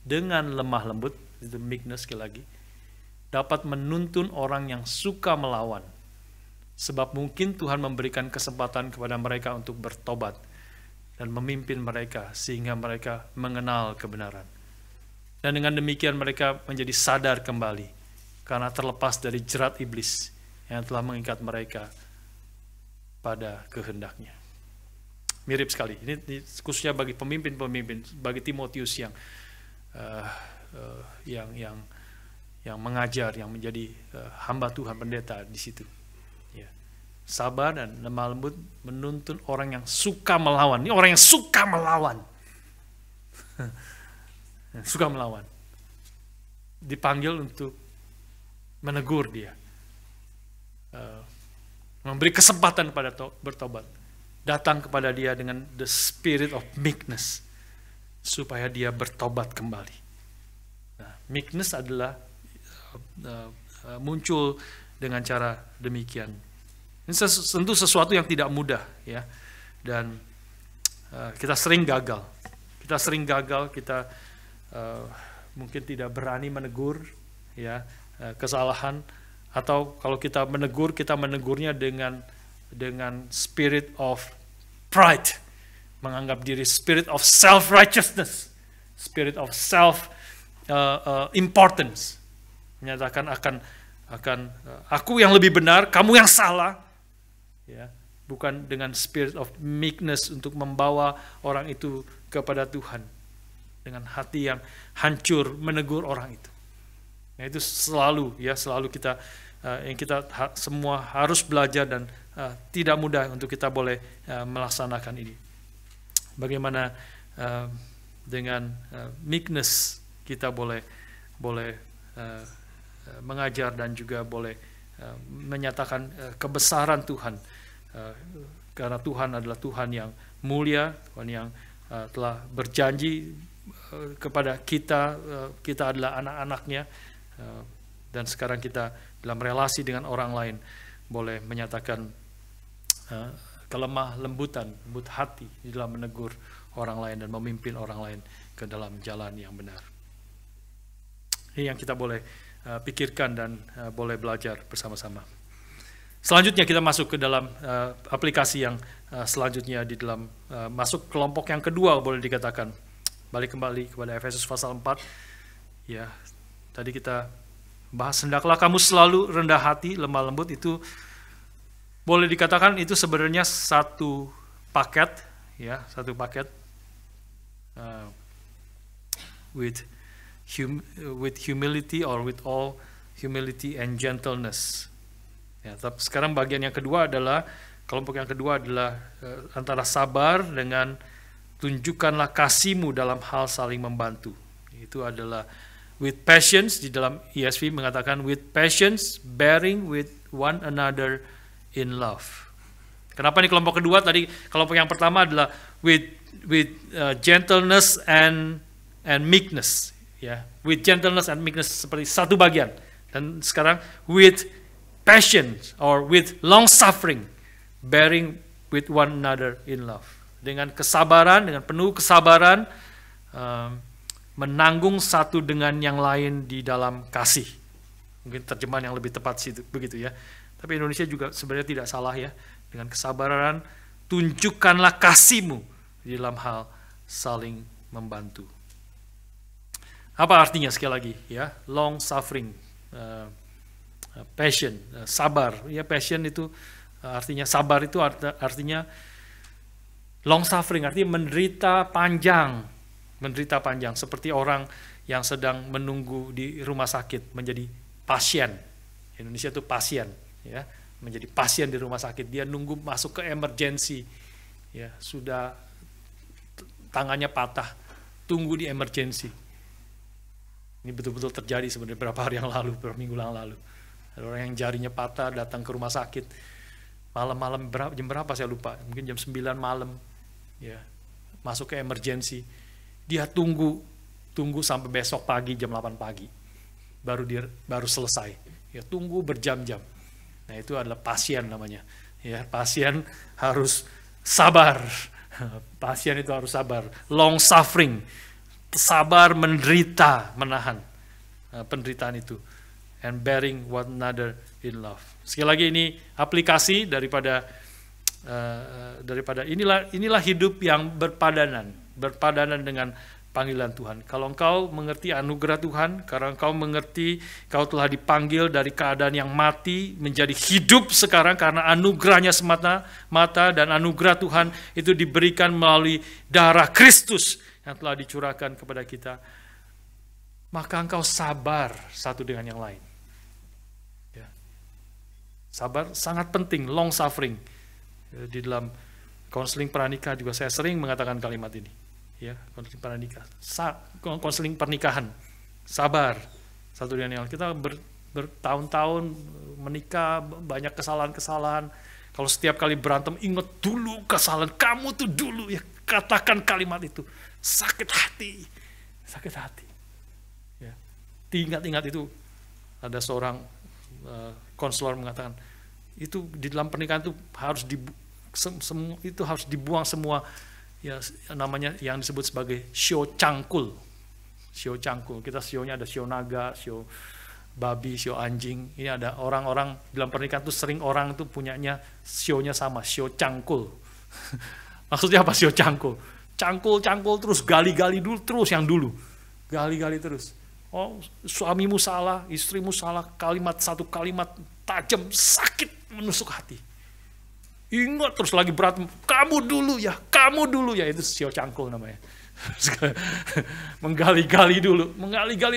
dengan lemah lembut, itu meekness sekali lagi, dapat menuntun orang yang suka melawan. Sebab mungkin Tuhan memberikan kesempatan kepada mereka untuk bertobat dan memimpin mereka sehingga mereka mengenal kebenaran. Dan dengan demikian mereka menjadi sadar kembali karena terlepas dari jerat iblis yang telah mengikat mereka pada kehendaknya. Mirip sekali. Ini khususnya bagi pemimpin-pemimpin, bagi Timotius yang mengajar, yang menjadi hamba Tuhan, pendeta di situ. Sabar dan lemah lembut menuntun orang yang suka melawan. Ini orang yang suka melawan. Suka melawan. Dipanggil untuk menegur dia. Memberi kesempatan pada bertobat. Datang kepada dia dengan the spirit of meekness. Supaya dia bertobat kembali. Nah, meekness adalah muncul dengan cara demikian. Ini tentu sesuatu yang tidak mudah, ya, dan kita sering gagal. Kita mungkin tidak berani menegur, ya, kesalahan, atau kalau kita menegurnya dengan spirit of pride, menganggap diri, spirit of self righteousness, spirit of self importance, menyatakan akan aku yang lebih benar, kamu yang salah. Ya, bukan dengan spirit of meekness untuk membawa orang itu kepada Tuhan dengan hati yang hancur menegur orang itu. Nah, itu selalu kita yang kita semua harus belajar dan tidak mudah untuk kita boleh melaksanakan ini. Bagaimana dengan meekness kita boleh mengajar dan juga boleh menyatakan kebesaran Tuhan, karena Tuhan adalah Tuhan yang mulia, Tuhan yang telah berjanji kepada kita, kita adalah anak-anaknya, dan sekarang kita dalam relasi dengan orang lain boleh menyatakan kelemah lembutan, lembut hati di dalam menegur orang lain dan memimpin orang lain ke dalam jalan yang benar. Ini yang kita boleh pikirkan dan boleh belajar bersama-sama. Selanjutnya kita masuk ke dalam aplikasi yang selanjutnya di dalam masuk kelompok yang kedua, boleh dikatakan. Balik kembali kepada Efesus pasal 4. Ya, tadi kita bahas hendaklah kamu selalu rendah hati, lemah lembut. Itu boleh dikatakan itu sebenarnya satu paket, ya, satu paket with humility or with all humility and gentleness. Ya, tapi sekarang bagian yang kedua adalah, kelompok yang kedua adalah antara sabar dengan tunjukkanlah kasihmu dalam hal saling membantu. Itu adalah with patience, di dalam ESV mengatakan with patience, bearing with one another in love. Kenapa ini kelompok kedua? Tadi kelompok yang pertama adalah with gentleness and meekness. Ya, with gentleness and meekness seperti satu bagian. Dan sekarang with patience or with long suffering, bearing with one another in love. Dengan kesabaran, dengan penuh kesabaran, menanggung satu dengan yang lain di dalam kasih. Mungkin terjemahan yang lebih tepat sih begitu ya. Tapi Indonesia juga sebenarnya tidak salah ya. Dengan kesabaran, tunjukkanlah kasih-Mu di dalam hal saling membantu. Apa artinya sekali lagi? Ya, long suffering, passion, sabar. Ya, passion itu artinya sabar itu artinya long suffering, artinya menderita panjang. Menderita panjang, seperti orang yang sedang menunggu di rumah sakit menjadi pasien. Indonesia itu pasien, ya, menjadi pasien di rumah sakit. Dia nunggu masuk ke emergency, ya, sudah tangannya patah, tunggu di emergency. Ini betul-betul terjadi sebenarnya beberapa hari yang lalu, beberapa minggu yang lalu. Ada orang yang jarinya patah datang ke rumah sakit malam-malam, jam berapa saya lupa, mungkin jam 9 malam, ya, masuk ke emergency. Dia tunggu sampai besok pagi jam 8 pagi, baru selesai. Ya, tunggu berjam-jam. Nah, itu adalah pasien namanya. Ya, pasien harus sabar. Pasien itu harus sabar. Long suffering, sabar menderita, menahan penderitaan itu. And bearing one another in love. Sekali lagi ini aplikasi daripada inilah hidup yang berpadanan dengan panggilan Tuhan. Kalau engkau mengerti anugerah Tuhan, karena engkau mengerti kau telah dipanggil dari keadaan yang mati menjadi hidup sekarang karena anugerahnya semata-mata, dan anugerah Tuhan itu diberikan melalui darah Kristus yang telah dicurahkan kepada kita, maka engkau sabar satu dengan yang lain. Ya. Sabar sangat penting, long suffering. Di dalam konseling pranikah juga saya sering mengatakan kalimat ini, ya, konseling pranikah, konseling pernikahan, sabar satu dengan yang lain. Kita bertahun-tahun menikah, banyak kesalahan-kesalahan. Kalau setiap kali berantem ingat dulu kesalahan kamu tuh dulu, ya, katakan kalimat itu, sakit hati, ya. Ingat itu. Ada seorang konselor mengatakan itu di dalam pernikahan itu harus dibuang semua, ya, namanya yang disebut sebagai sio cangkul. Kita sionya ada sio naga, sio babi, sio anjing. Ini ada orang-orang dalam pernikahan itu sering orang itu punyanya sionya sama, sio cangkul. Maksudnya apa sio cangkul? Cangkul terus, gali-gali dulu terus yang dulu. Gali-gali terus. Oh, suamimu salah, istrimu salah, satu kalimat tajam, sakit, menusuk hati. Ingat terus lagi berat, kamu dulu ya, itu sio cangkul namanya. Menggali-gali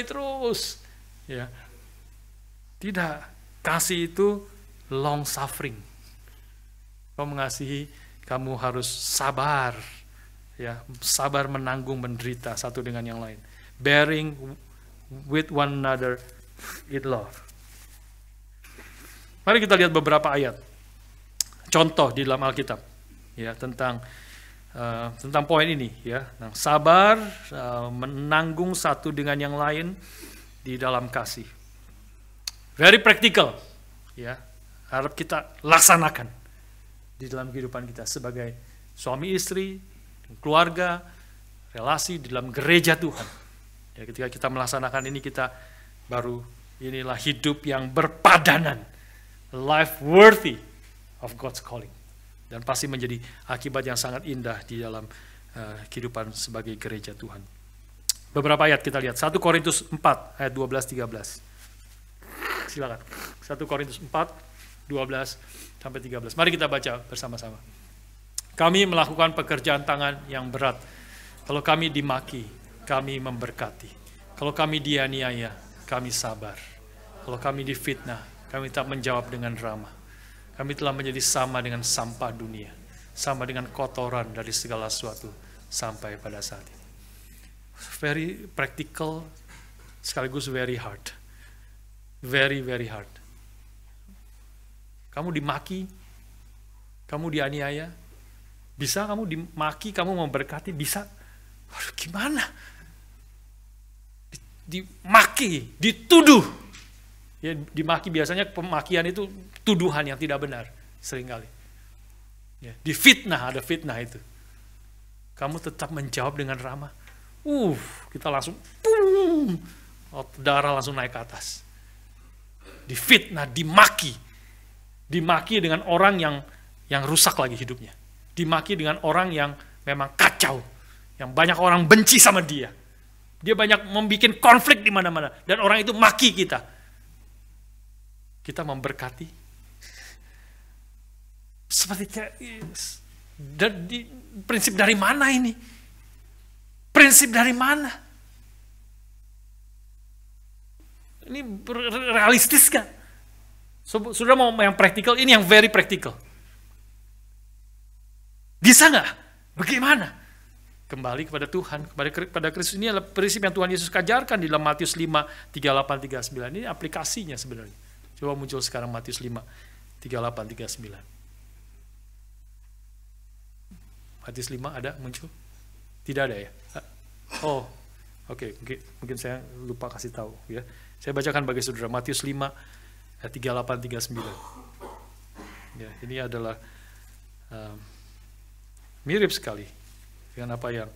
terus, ya. Tidak, kasih itu long suffering. Kau mengasihi, kamu harus sabar, ya, sabar menanggung menderita satu dengan yang lain. Bearing with one another in love. Mari kita lihat beberapa ayat. Contoh di dalam Alkitab, ya, tentang poin ini, ya, sabar, menanggung satu dengan yang lain di dalam kasih. Very practical, ya, harap kita laksanakan di dalam kehidupan kita sebagai suami istri, keluarga, relasi di dalam gereja Tuhan. Ya, ketika kita melaksanakan ini, kita baru inilah hidup yang berpadanan, life worthy of God's calling, dan pasti menjadi akibat yang sangat indah di dalam kehidupan sebagai gereja Tuhan. Beberapa ayat kita lihat. 1 Korintus 4 ayat 12-13. Silakan. 1 Korintus 4 12-13. Mari kita baca bersama-sama. Kami melakukan pekerjaan tangan yang berat. Kalau kami dimaki, kami memberkati. Kalau kami dianiaya, kami sabar. Kalau kami difitnah, kami tak menjawab dengan ramah. Kami telah menjadi sama dengan sampah dunia, sama dengan kotoran dari segala sesuatu sampai pada saat ini. Very practical, sekaligus very hard. Very, very hard. Kamu dimaki, kamu dianiaya, bisa kamu dimaki, kamu memberkati, bisa. Aduh, gimana? Dimaki, dituduh. Ya, dimaki biasanya pemakian itu tuduhan yang tidak benar seringkali. Ya, difitnah, ada fitnah itu. Kamu tetap menjawab dengan ramah. Kita langsung darah langsung naik ke atas. Difitnah, dimaki dengan orang yang rusak lagi hidupnya. Dimaki dengan orang yang memang kacau, yang banyak orang benci sama dia. Dia banyak membuat konflik di mana-mana, dan orang itu maki kita. Kita memberkati. Seperti prinsip dari mana ini? Prinsip dari mana? Ini realistis kan? Sudah mau yang praktikal, ini yang very practical. Bisa nggak? Bagaimana? Kembali kepada Tuhan, kepada Kristus. Ini adalah prinsip yang Tuhan Yesus ajarkan di dalam Matius 5, 38, 39. Ini aplikasinya sebenarnya. Coba muncul sekarang Matius 5, 38, 39. Matius 5 ada muncul? Tidak ada ya? Oh, oke. Mungkin saya lupa kasih tahu ya. Saya bacakan bagi saudara Matius 5 ayat 38 39. Ya, ini adalah mirip sekali dengan apa yang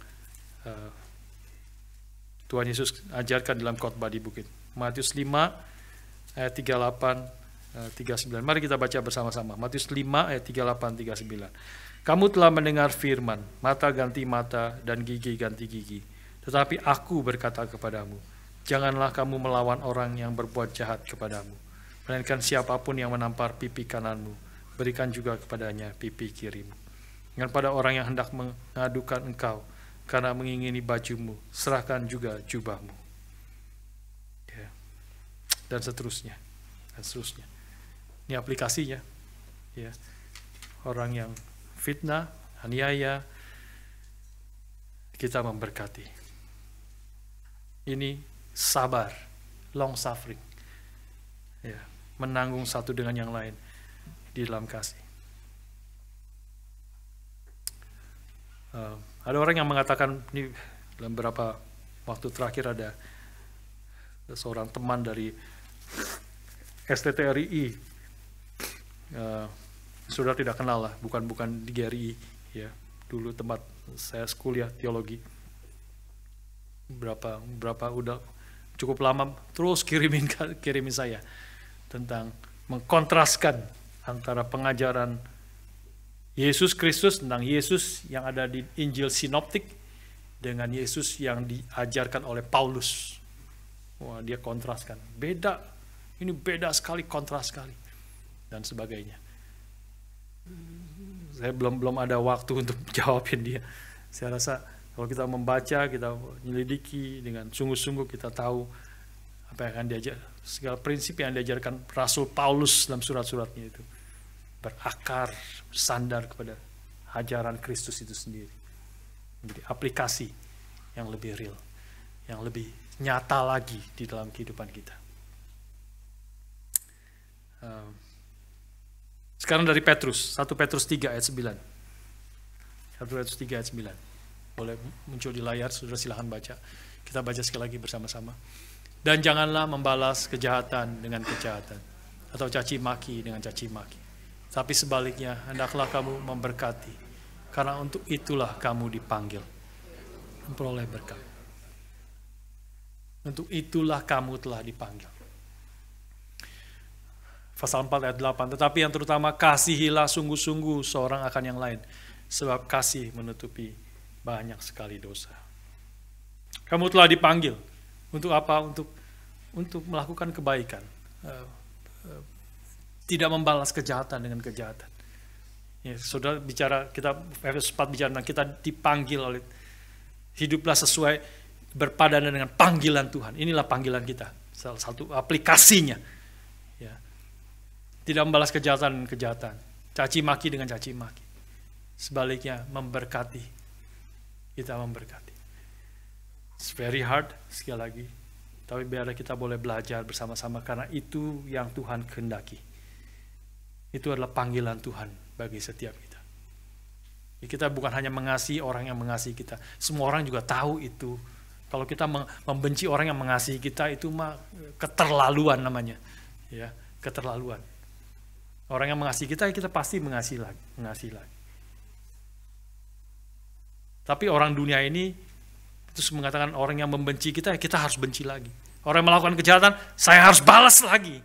Tuhan Yesus ajarkan dalam khotbah di bukit. Matius 5 ayat 38 39. Mari kita baca bersama-sama. Matius 5 ayat 38 39. Kamu telah mendengar firman, mata ganti mata dan gigi ganti gigi. Tetapi aku berkata kepadamu, janganlah kamu melawan orang yang berbuat jahat kepadamu. Melainkan siapapun yang menampar pipi kananmu, berikan juga kepadanya pipi kirimu. Dan pada orang yang hendak mengadukan engkau karena mengingini bajumu, serahkan juga jubahmu. Ya. Dan seterusnya. Dan seterusnya. Ini aplikasinya. Ya. Orang yang fitnah, aniaya, kita memberkati. Ini sabar, long suffering. Ya, menanggung satu dengan yang lain di dalam kasih. Ada orang yang mengatakan, ini dalam beberapa waktu terakhir ada seorang teman dari STTRI, sudah tidak kenal lah, bukan di GRI ya, dulu tempat saya kuliah teologi. Berapa udah cukup lama terus kirimin saya tentang mengkontraskan antara pengajaran Yesus Kristus, tentang Yesus yang ada di Injil Sinoptik dengan Yesus yang diajarkan oleh Paulus. Wah, dia kontraskan. Beda. Ini beda sekali, kontras sekali. Dan sebagainya. Saya belum ada waktu untuk jawabin dia. Saya rasa kalau kita membaca, kita menyelidiki dengan sungguh-sungguh, kita tahu apa yang akan diajar, segala prinsip yang diajarkan Rasul Paulus dalam surat-suratnya itu berakar, bersandar kepada ajaran Kristus itu sendiri. Menjadi aplikasi yang lebih real, yang lebih nyata lagi di dalam kehidupan kita. Sekarang dari Petrus, 1 Petrus 3 ayat 9. 1 Petrus 3 ayat 9. Boleh muncul di layar, saudara silahkan baca. Kita baca sekali lagi bersama-sama. Dan janganlah membalas kejahatan dengan kejahatan, atau caci maki dengan caci maki. Tapi sebaliknya, hendaklah kamu memberkati, karena untuk itulah kamu dipanggil memperoleh berkat. Untuk itulah kamu telah dipanggil. Pasal 4 ayat 8, tetapi yang terutama kasihilah sungguh-sungguh seorang akan yang lain, sebab kasih menutupi banyak sekali dosa. Kamu telah dipanggil untuk apa? Untuk melakukan kebaikan. Tidak membalas kejahatan dengan kejahatan. Ya, saudara bicara, kita Efesus 4 bicara tentang kita dipanggil oleh, hiduplah sesuai berpadanan dengan panggilan Tuhan. Inilah panggilan kita. Salah satu aplikasinya. Ya. Tidak membalas kejahatan dengan kejahatan. Caci maki dengan caci maki. Sebaliknya memberkati. Kita memberkati. It's very hard, sekali lagi. Tapi biar kita boleh belajar bersama-sama, karena itu yang Tuhan kehendaki. Itu adalah panggilan Tuhan bagi setiap kita. Kita bukan hanya mengasihi orang yang mengasihi kita. Semua orang juga tahu itu. Kalau kita membenci orang yang mengasihi kita, itu mah keterlaluan namanya. Ya, keterlaluan. Orang yang mengasihi kita pasti mengasihi lagi. Tapi orang dunia ini terus mengatakan orang yang membenci kita harus benci lagi. Orang yang melakukan kejahatan, saya harus balas lagi.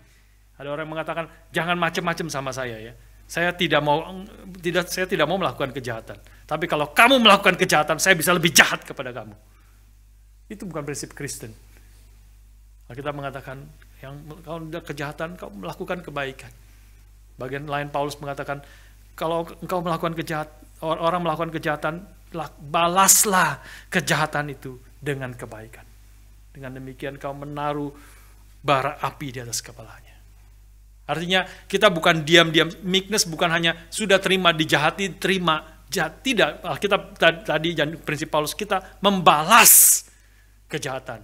Ada orang yang mengatakan, jangan macam-macam sama saya ya. Saya tidak mau melakukan kejahatan. Tapi kalau kamu melakukan kejahatan, saya bisa lebih jahat kepada kamu. Itu bukan prinsip Kristen. Kita mengatakan, kalau ada kejahatan, kau melakukan kebaikan. Bagian lain Paulus mengatakan, kalau engkau melakukan orang melakukan kejahatan, balaslah kejahatan itu dengan kebaikan. Dengan demikian kau menaruh bara api di atas kepalanya. Artinya kita bukan diam-diam, meekness bukan hanya sudah terima dijahati, terima jahat. Tidak, kita tadi prinsip Paulus, kita membalas kejahatan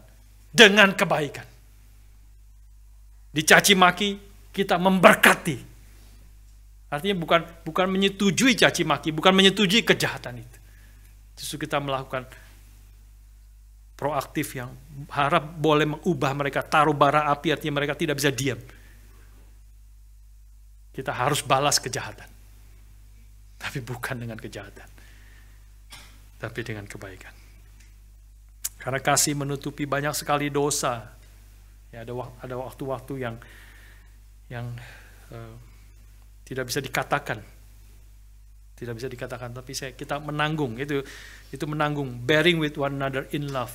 dengan kebaikan. Dicaci maki, kita memberkati. Artinya bukan menyetujui caci maki, bukan menyetujui kejahatan itu. Justru kita melakukan proaktif yang harap boleh mengubah mereka, taruh bara api, artinya mereka tidak bisa diam. Kita harus balas kejahatan. Tapi bukan dengan kejahatan. Tapi dengan kebaikan. Karena kasih menutupi banyak sekali dosa. Ya, ada waktu-waktu yang tidak bisa dikatakan. Tidak bisa dikatakan, tapi kita menanggung. Itu menanggung. Bearing with one another in love.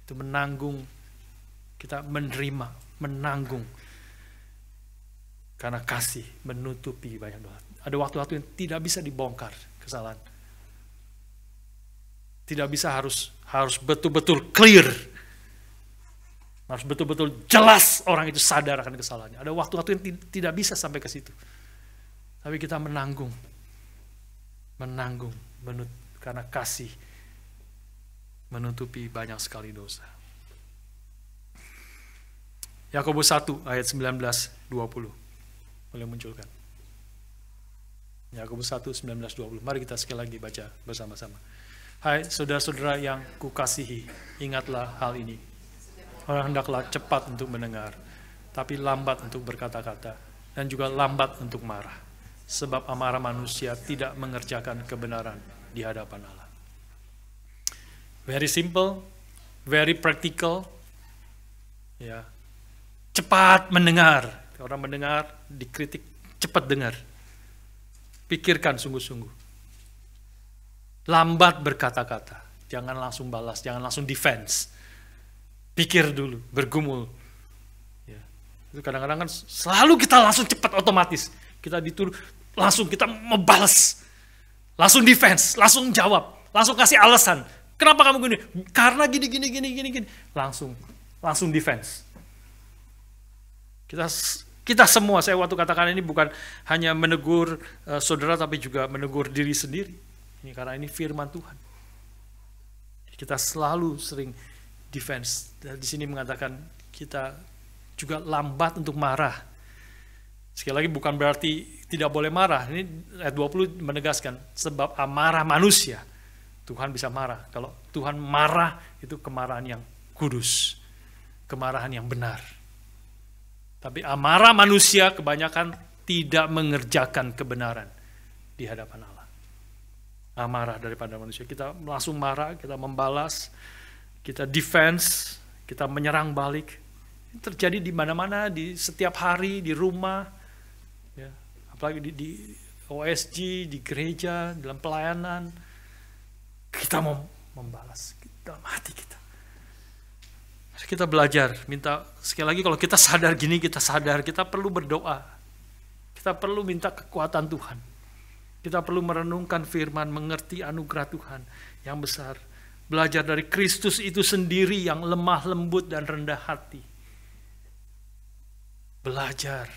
Itu menanggung. Kita menerima, menanggung. Karena kasih menutupi banyak dosa. Ada waktu-waktu yang tidak bisa dibongkar kesalahan. Tidak bisa harus betul-betul clear. Harus betul-betul jelas orang itu sadar akan kesalahannya. Ada waktu-waktu yang tidak bisa sampai ke situ. Tapi kita menanggung. Karena kasih menutupi banyak sekali dosa. Yakobus 1 ayat 19-20. Boleh munculkan. Yakobus 1, 19-20. Mari kita sekali lagi baca bersama-sama. Hai saudara-saudara yang kukasihi, ingatlah hal ini. Orang hendaklah cepat untuk mendengar, tapi lambat untuk berkata-kata, dan juga lambat untuk marah. Sebab amarah manusia tidak mengerjakan kebenaran di hadapan Allah. Very simple, very practical. Ya. Cepat mendengar. Orang mendengar, dikritik, cepat dengar. Pikirkan sungguh-sungguh. Lambat berkata-kata. Jangan langsung balas, jangan langsung defense. Pikir dulu, bergumul. Ya. Itu kadang-kadang kan selalu kita langsung cepat otomatis. Kita dituduh, langsung kita membalas. Langsung defense, langsung jawab. Langsung kasih alasan. Kenapa kamu gini? Karena gini. Langsung defense. Kita semua, saya waktu katakan ini bukan hanya menegur saudara, tapi juga menegur diri sendiri. Ini karena ini firman Tuhan. Kita selalu sering defense. Dan di sini mengatakan kita juga lambat untuk marah. Sekali lagi bukan berarti tidak boleh marah. Ini ayat 20 menegaskan, sebab amarah manusia, Tuhan bisa marah. Kalau Tuhan marah, itu kemarahan yang kudus. Kemarahan yang benar. Tapi amarah manusia kebanyakan tidak mengerjakan kebenaran di hadapan Allah. Amarah daripada manusia. Kita langsung marah, kita membalas, kita defense, kita menyerang balik. Ini terjadi di mana-mana, di setiap hari, di rumah, ya, apalagi di OSG, di gereja, dalam pelayanan. Kita mau membalas dalam hati kita. Kita belajar, minta sekali lagi kalau kita sadar gini, kita sadar, kita perlu berdoa. Kita perlu minta kekuatan Tuhan. Kita perlu merenungkan firman, mengerti anugerah Tuhan yang besar. Belajar dari Kristus itu sendiri yang lemah, lembut, dan rendah hati. Belajar,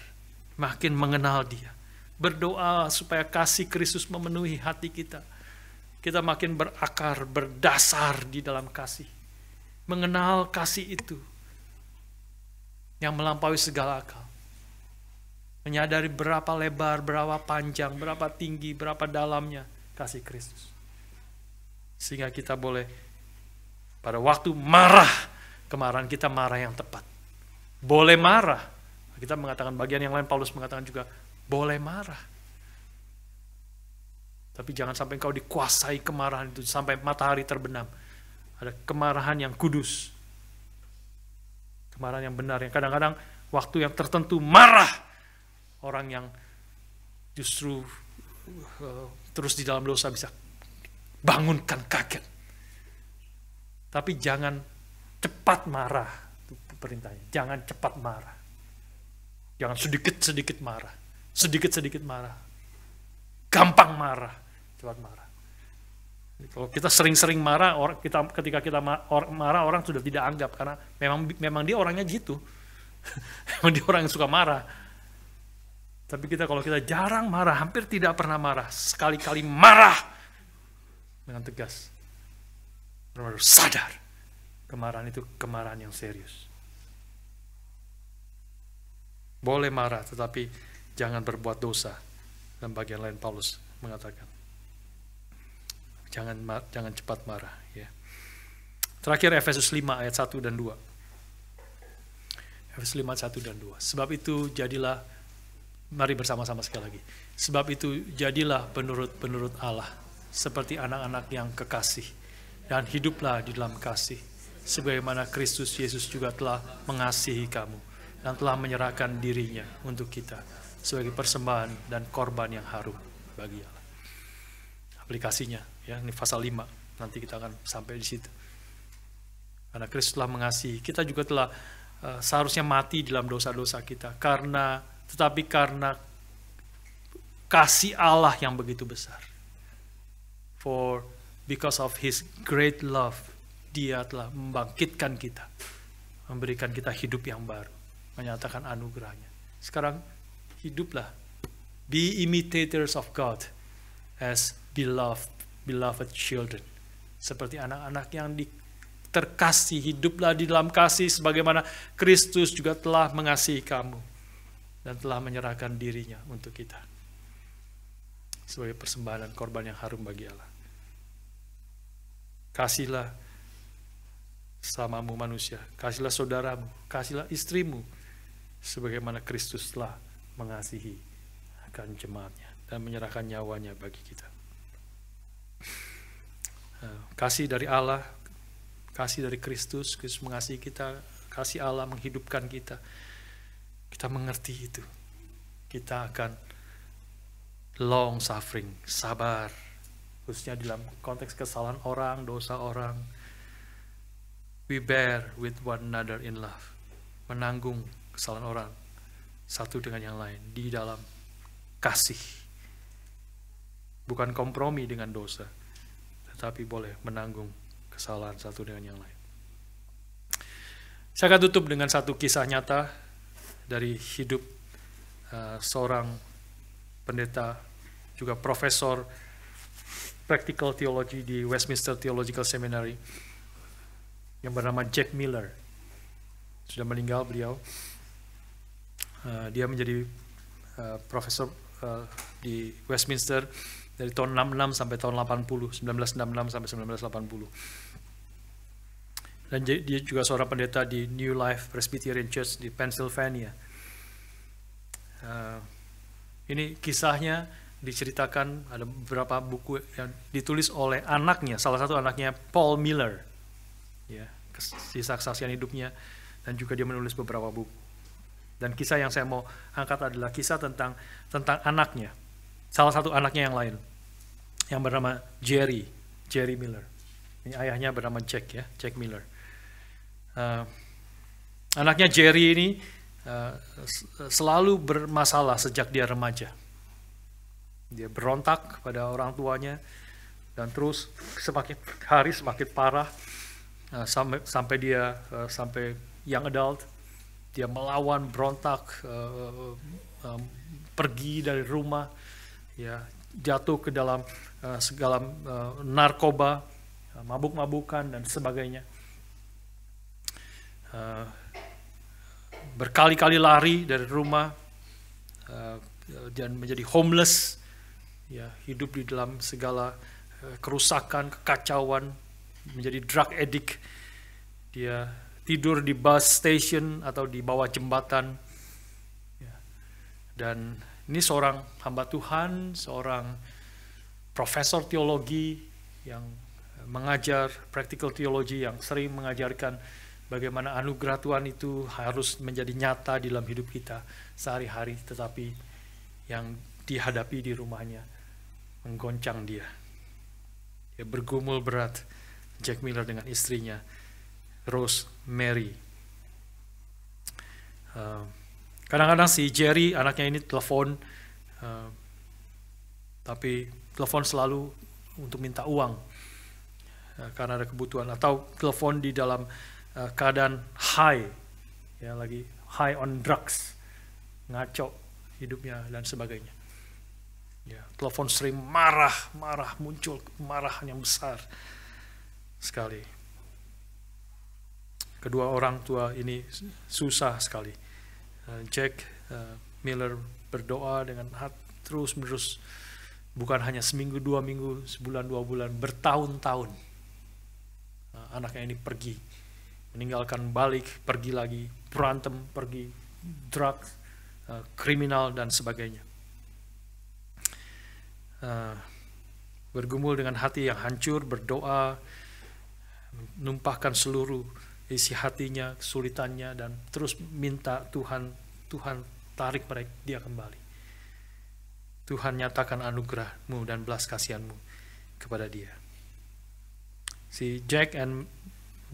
makin mengenal Dia. Berdoa supaya kasih Kristus memenuhi hati kita. Kita makin berakar, berdasar di dalam kasih. Mengenal kasih itu yang melampaui segala akal. Menyadari berapa lebar, berapa panjang, berapa tinggi, berapa dalamnya kasih Kristus. Sehingga kita boleh pada waktu marah, kemarahan kita marah yang tepat. Boleh marah. Kita mengatakan bagian yang lain, Paulus mengatakan juga boleh marah. Tapi jangan sampai engkau dikuasai kemarahan itu sampai matahari terbenam. Ada kemarahan yang kudus. Kemarahan yang benar. Yang kadang-kadang waktu yang tertentu marah. Orang yang justru terus di dalam dosa bisa bangunkan kaget. Tapi jangan cepat marah, itu perintahnya. Jangan cepat marah. Jangan sedikit-sedikit marah. Sedikit-sedikit marah. Gampang marah, cepat marah. Kalau kita sering-sering marah, ketika kita marah, orang sudah tidak anggap, karena memang dia orangnya gitu. Memang dia orang yang suka marah. Tapi kalau kita jarang marah, hampir tidak pernah marah, sekali-kali marah dengan tegas, benar-benar sadar kemarahan itu kemarahan yang serius. Boleh marah, tetapi jangan berbuat dosa. Dan bagian lain Paulus mengatakan, jangan cepat marah. Ya. Terakhir Efesus 5 ayat 1 dan 2. Efesus 5 ayat 1 dan 2. Sebab itu jadilah, mari bersama-sama sekali lagi. Sebab itu jadilah penurut Allah, seperti anak-anak yang kekasih, dan hiduplah di dalam kasih, sebagaimana Kristus Yesus juga telah mengasihi kamu, dan telah menyerahkan dirinya untuk kita, sebagai persembahan dan korban yang harum bagi Allah. Aplikasinya, ya, ini pasal 5, nanti kita akan sampai di situ. Karena Kristus telah mengasihi, kita juga telah seharusnya mati dalam dosa-dosa kita, tetapi karena kasih Allah yang begitu besar. Because of His great love, Dia telah membangkitkan kita, memberikan kita hidup yang baru, menyatakan anugerahnya. Sekarang hiduplah, be imitators of God as beloved children, seperti anak-anak yang terkasih. Hiduplah di dalam kasih sebagaimana Kristus juga telah mengasihi kamu dan telah menyerahkan dirinya untuk kita, sebagai persembahan dan korban yang harum bagi Allah. Kasihlah samamu manusia, kasihlah saudaramu, kasihlah istrimu, sebagaimana Kristus telah mengasihi akan jemaatnya dan menyerahkan nyawanya bagi kita. Kasih dari Allah, kasih dari Kristus mengasihi kita, kasih Allah menghidupkan kita. Kita mengerti itu, kita akan long suffering, sabar, khususnya dalam konteks kesalahan orang, dosa orang. We bear with one another in love, menanggung kesalahan orang satu dengan yang lain di dalam kasih. Bukan kompromi dengan dosa, tetapi boleh menanggung kesalahan satu dengan yang lain. Saya akan tutup dengan satu kisah nyata dari hidup seorang pendeta, juga profesor practical theology di Westminster Theological Seminary, yang bernama Jack Miller. Sudah meninggal beliau. Dia menjadi profesor di Westminster dari tahun 66 sampai tahun 80, 1966 sampai 1980. Dan dia juga seorang pendeta di New Life Presbyterian Church di Pennsylvania. Ini kisahnya diceritakan, ada beberapa buku yang ditulis oleh anaknya, salah satu anaknya Paul Miller, ya, kisah kesaksian hidupnya, dan juga dia menulis beberapa buku. Dan kisah yang saya mau angkat adalah kisah tentang anaknya, salah satu anaknya yang lain, yang bernama Jerry Miller. Ini ayahnya bernama Jack, ya, Jack Miller. Anaknya Jerry ini selalu bermasalah sejak dia remaja. Dia berontak pada orang tuanya, dan terus semakin hari semakin parah, sampai dia sampai young adult, dia melawan, berontak, pergi dari rumah, ya, jatuh ke dalam segala narkoba, mabuk-mabukan dan sebagainya. Berkali-kali lari dari rumah, dan menjadi homeless, ya, hidup di dalam segala kerusakan, kekacauan, menjadi drug addict. Dia tidur di bus station atau di bawah jembatan, ya. Dan ini seorang hamba Tuhan, seorang profesor teologi yang mengajar practical theology, yang sering mengajarkan bagaimana anugerah Tuhan itu harus menjadi nyata di dalam hidup kita sehari-hari, tetapi yang dihadapi di rumahnya menggoncang dia. Dia bergumul berat, Jack Miller dengan istrinya, Rosemary. Kadang-kadang si Jerry, anaknya ini telepon, tapi telepon selalu untuk minta uang karena ada kebutuhan, atau telepon di dalam keadaan high, ya lagi high on drugs, ngaco hidupnya dan sebagainya. Ya, telepon sering marah, muncul kemarahan yang besar sekali. Kedua orang tua ini susah sekali. Jack Miller berdoa dengan terus menerus, bukan hanya seminggu, 2 minggu, sebulan, 2 bulan, bertahun-tahun. Anaknya ini pergi, meninggalkan, balik, pergi lagi, berantem, pergi, drugs, kriminal dan sebagainya. Bergumul dengan hati yang hancur, berdoa, menumpahkan seluruh isi hatinya, kesulitannya, dan terus minta Tuhan tarik mereka dia kembali. Tuhan nyatakan anugerah-Mu dan belas kasihan-Mu kepada dia. Si Jack and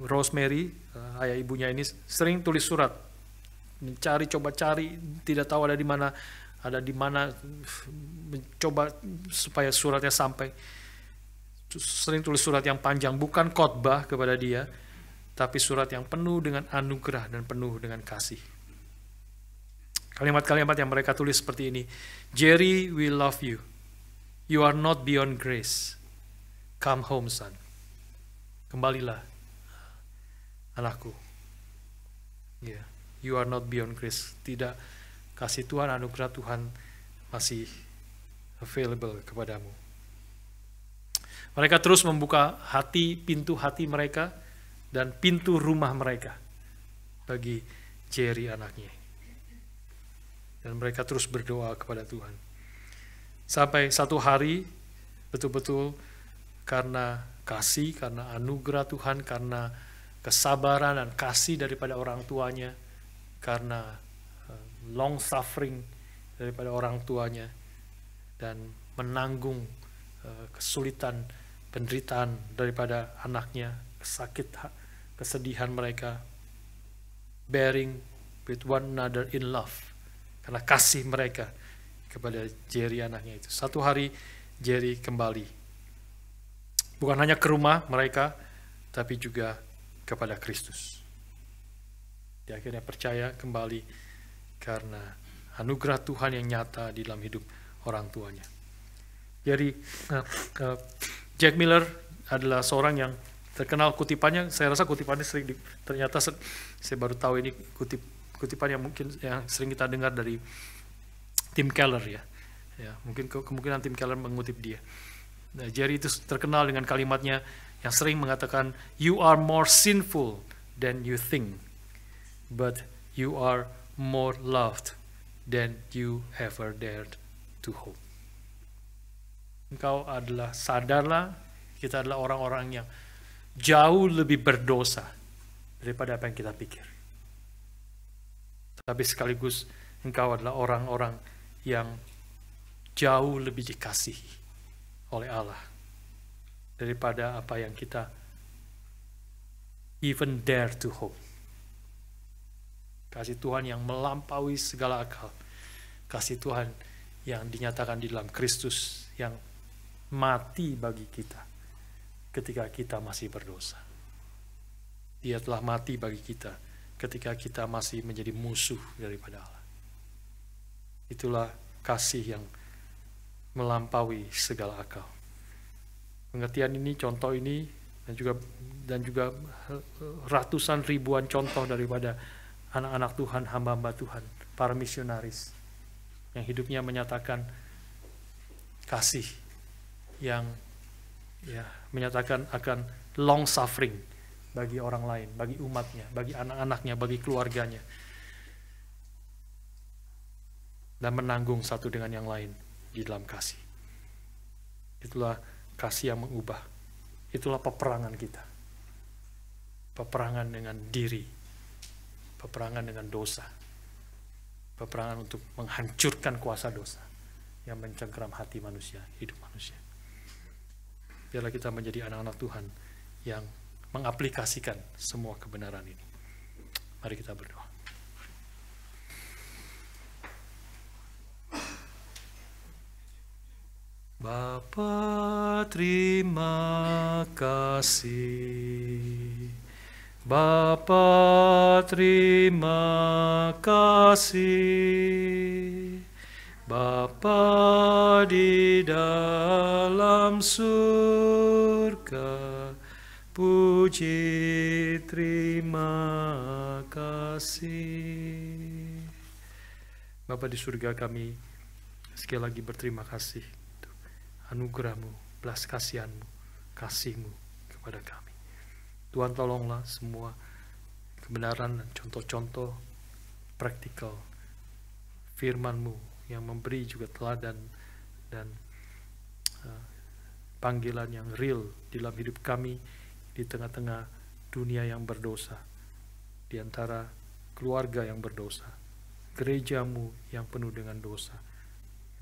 Rosemary, ayah ibunya ini sering tulis surat, coba cari, tidak tahu ada di mana, mencoba supaya suratnya sampai. Sering tulis surat yang panjang, bukan khotbah kepada dia, tapi surat yang penuh dengan anugerah dan penuh dengan kasih. Kalimat-kalimat yang mereka tulis seperti ini: Jerry, we love you. You are not beyond grace. Come home, son. Kembalilah, anakku. Yeah. You are not beyond grace. Tidak, kasih Tuhan, anugerah Tuhan masih available kepadamu. Mereka terus membuka pintu hati mereka dan pintu rumah mereka bagi Jerry anaknya. Dan mereka terus berdoa kepada Tuhan. Sampai satu hari betul-betul karena kasih, karena anugerah Tuhan, karena kesabaran dan kasih daripada orang tuanya, karena long suffering daripada orang tuanya, dan menanggung kesulitan, penderitaan daripada anaknya, kesedihan mereka, bearing with one another in love, karena kasih mereka kepada Jerry anaknya itu. Satu hari Jerry kembali, bukan hanya ke rumah mereka, tapi juga kepada Kristus. Dia akhirnya percaya kembali karena anugerah Tuhan yang nyata di dalam hidup orang tuanya. Jadi Jack Miller adalah seorang yang terkenal kutipannya. Saya rasa kutipannya sering ternyata saya baru tahu ini kutipan yang mungkin yang sering kita dengar dari Tim Keller ya. Mungkin kemungkinan Tim Keller mengutip dia. Nah, Jerry itu terkenal dengan kalimatnya yang sering mengatakan, you are more sinful than you think, but you are more loved than you ever dared to hope. Engkau adalah, sadarlah, kita adalah orang-orang yang jauh lebih berdosa daripada apa yang kita pikir. Tapi sekaligus engkau adalah orang-orang yang jauh lebih dikasihi oleh Allah daripada apa yang kita even dare to hope. Kasih Tuhan yang melampaui segala akal. Kasih Tuhan yang dinyatakan di dalam Kristus yang mati bagi kita ketika kita masih berdosa. Dia telah mati bagi kita ketika kita masih menjadi musuh daripada Allah. Itulah kasih yang melampaui segala akal. Pengertian ini, contoh ini, dan juga ratusan ribuan contoh daripada anak-anak Tuhan, hamba-hamba Tuhan, para misionaris yang hidupnya menyatakan kasih yang menyatakan akan long suffering bagi orang lain, bagi umatnya, bagi anak-anaknya, bagi keluarganya, dan menanggung satu dengan yang lain di dalam kasih. Itulah kasih yang mengubah. Itulah peperangan kita. Peperangan dengan diri, peperangan dengan dosa, peperangan untuk menghancurkan kuasa dosa, yang mencengkeram hati manusia, hidup manusia. Biarlah kita menjadi anak-anak Tuhan yang mengaplikasikan semua kebenaran ini. Mari kita berdoa. Bapa, terima kasih. Bapa, terima kasih. Bapa di dalam surga, puji terima kasih. Bapa di surga, kami sekali lagi berterima kasih untuk anugerah-Mu, belas kasihan-Mu, kasih-Mu kepada kami. Tuhan, tolonglah semua kebenaran dan contoh-contoh praktikal firman-Mu yang memberi juga teladan dan panggilan yang real di dalam hidup kami di tengah-tengah dunia yang berdosa, di antara keluarga yang berdosa, gereja-Mu yang penuh dengan dosa,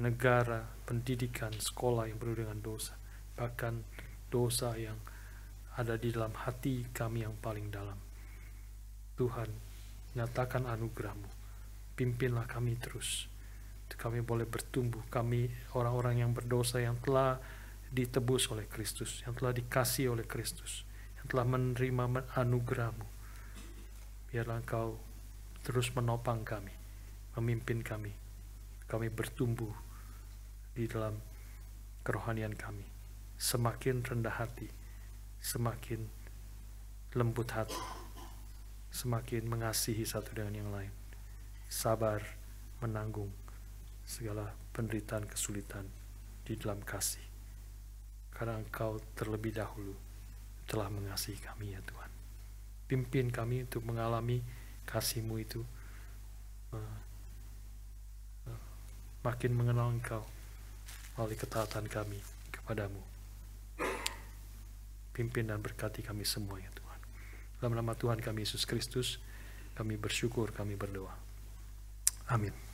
negara, pendidikan, sekolah yang penuh dengan dosa, bahkan dosa yang ada di dalam hati kami yang paling dalam. Tuhan, nyatakan anugerah-Mu, pimpinlah kami terus, kami boleh bertumbuh, kami orang-orang yang berdosa yang telah ditebus oleh Kristus, yang telah dikasihi oleh Kristus, yang telah menerima anugerah-Mu. Biarlah Engkau terus menopang kami, memimpin kami, kami bertumbuh di dalam kerohanian kami, semakin rendah hati, semakin lembut hati, semakin mengasihi satu dengan yang lain, sabar menanggung segala penderitaan kesulitan di dalam kasih, karena Engkau terlebih dahulu telah mengasihi kami ya Tuhan. Pimpin kami untuk mengalami kasih-Mu itu, makin mengenal Engkau melalui ketaatan kami kepadamu. Pimpin dan berkati kami semua ya Tuhan. Dalam nama Tuhan kami Yesus Kristus, kami bersyukur, kami berdoa. Amin.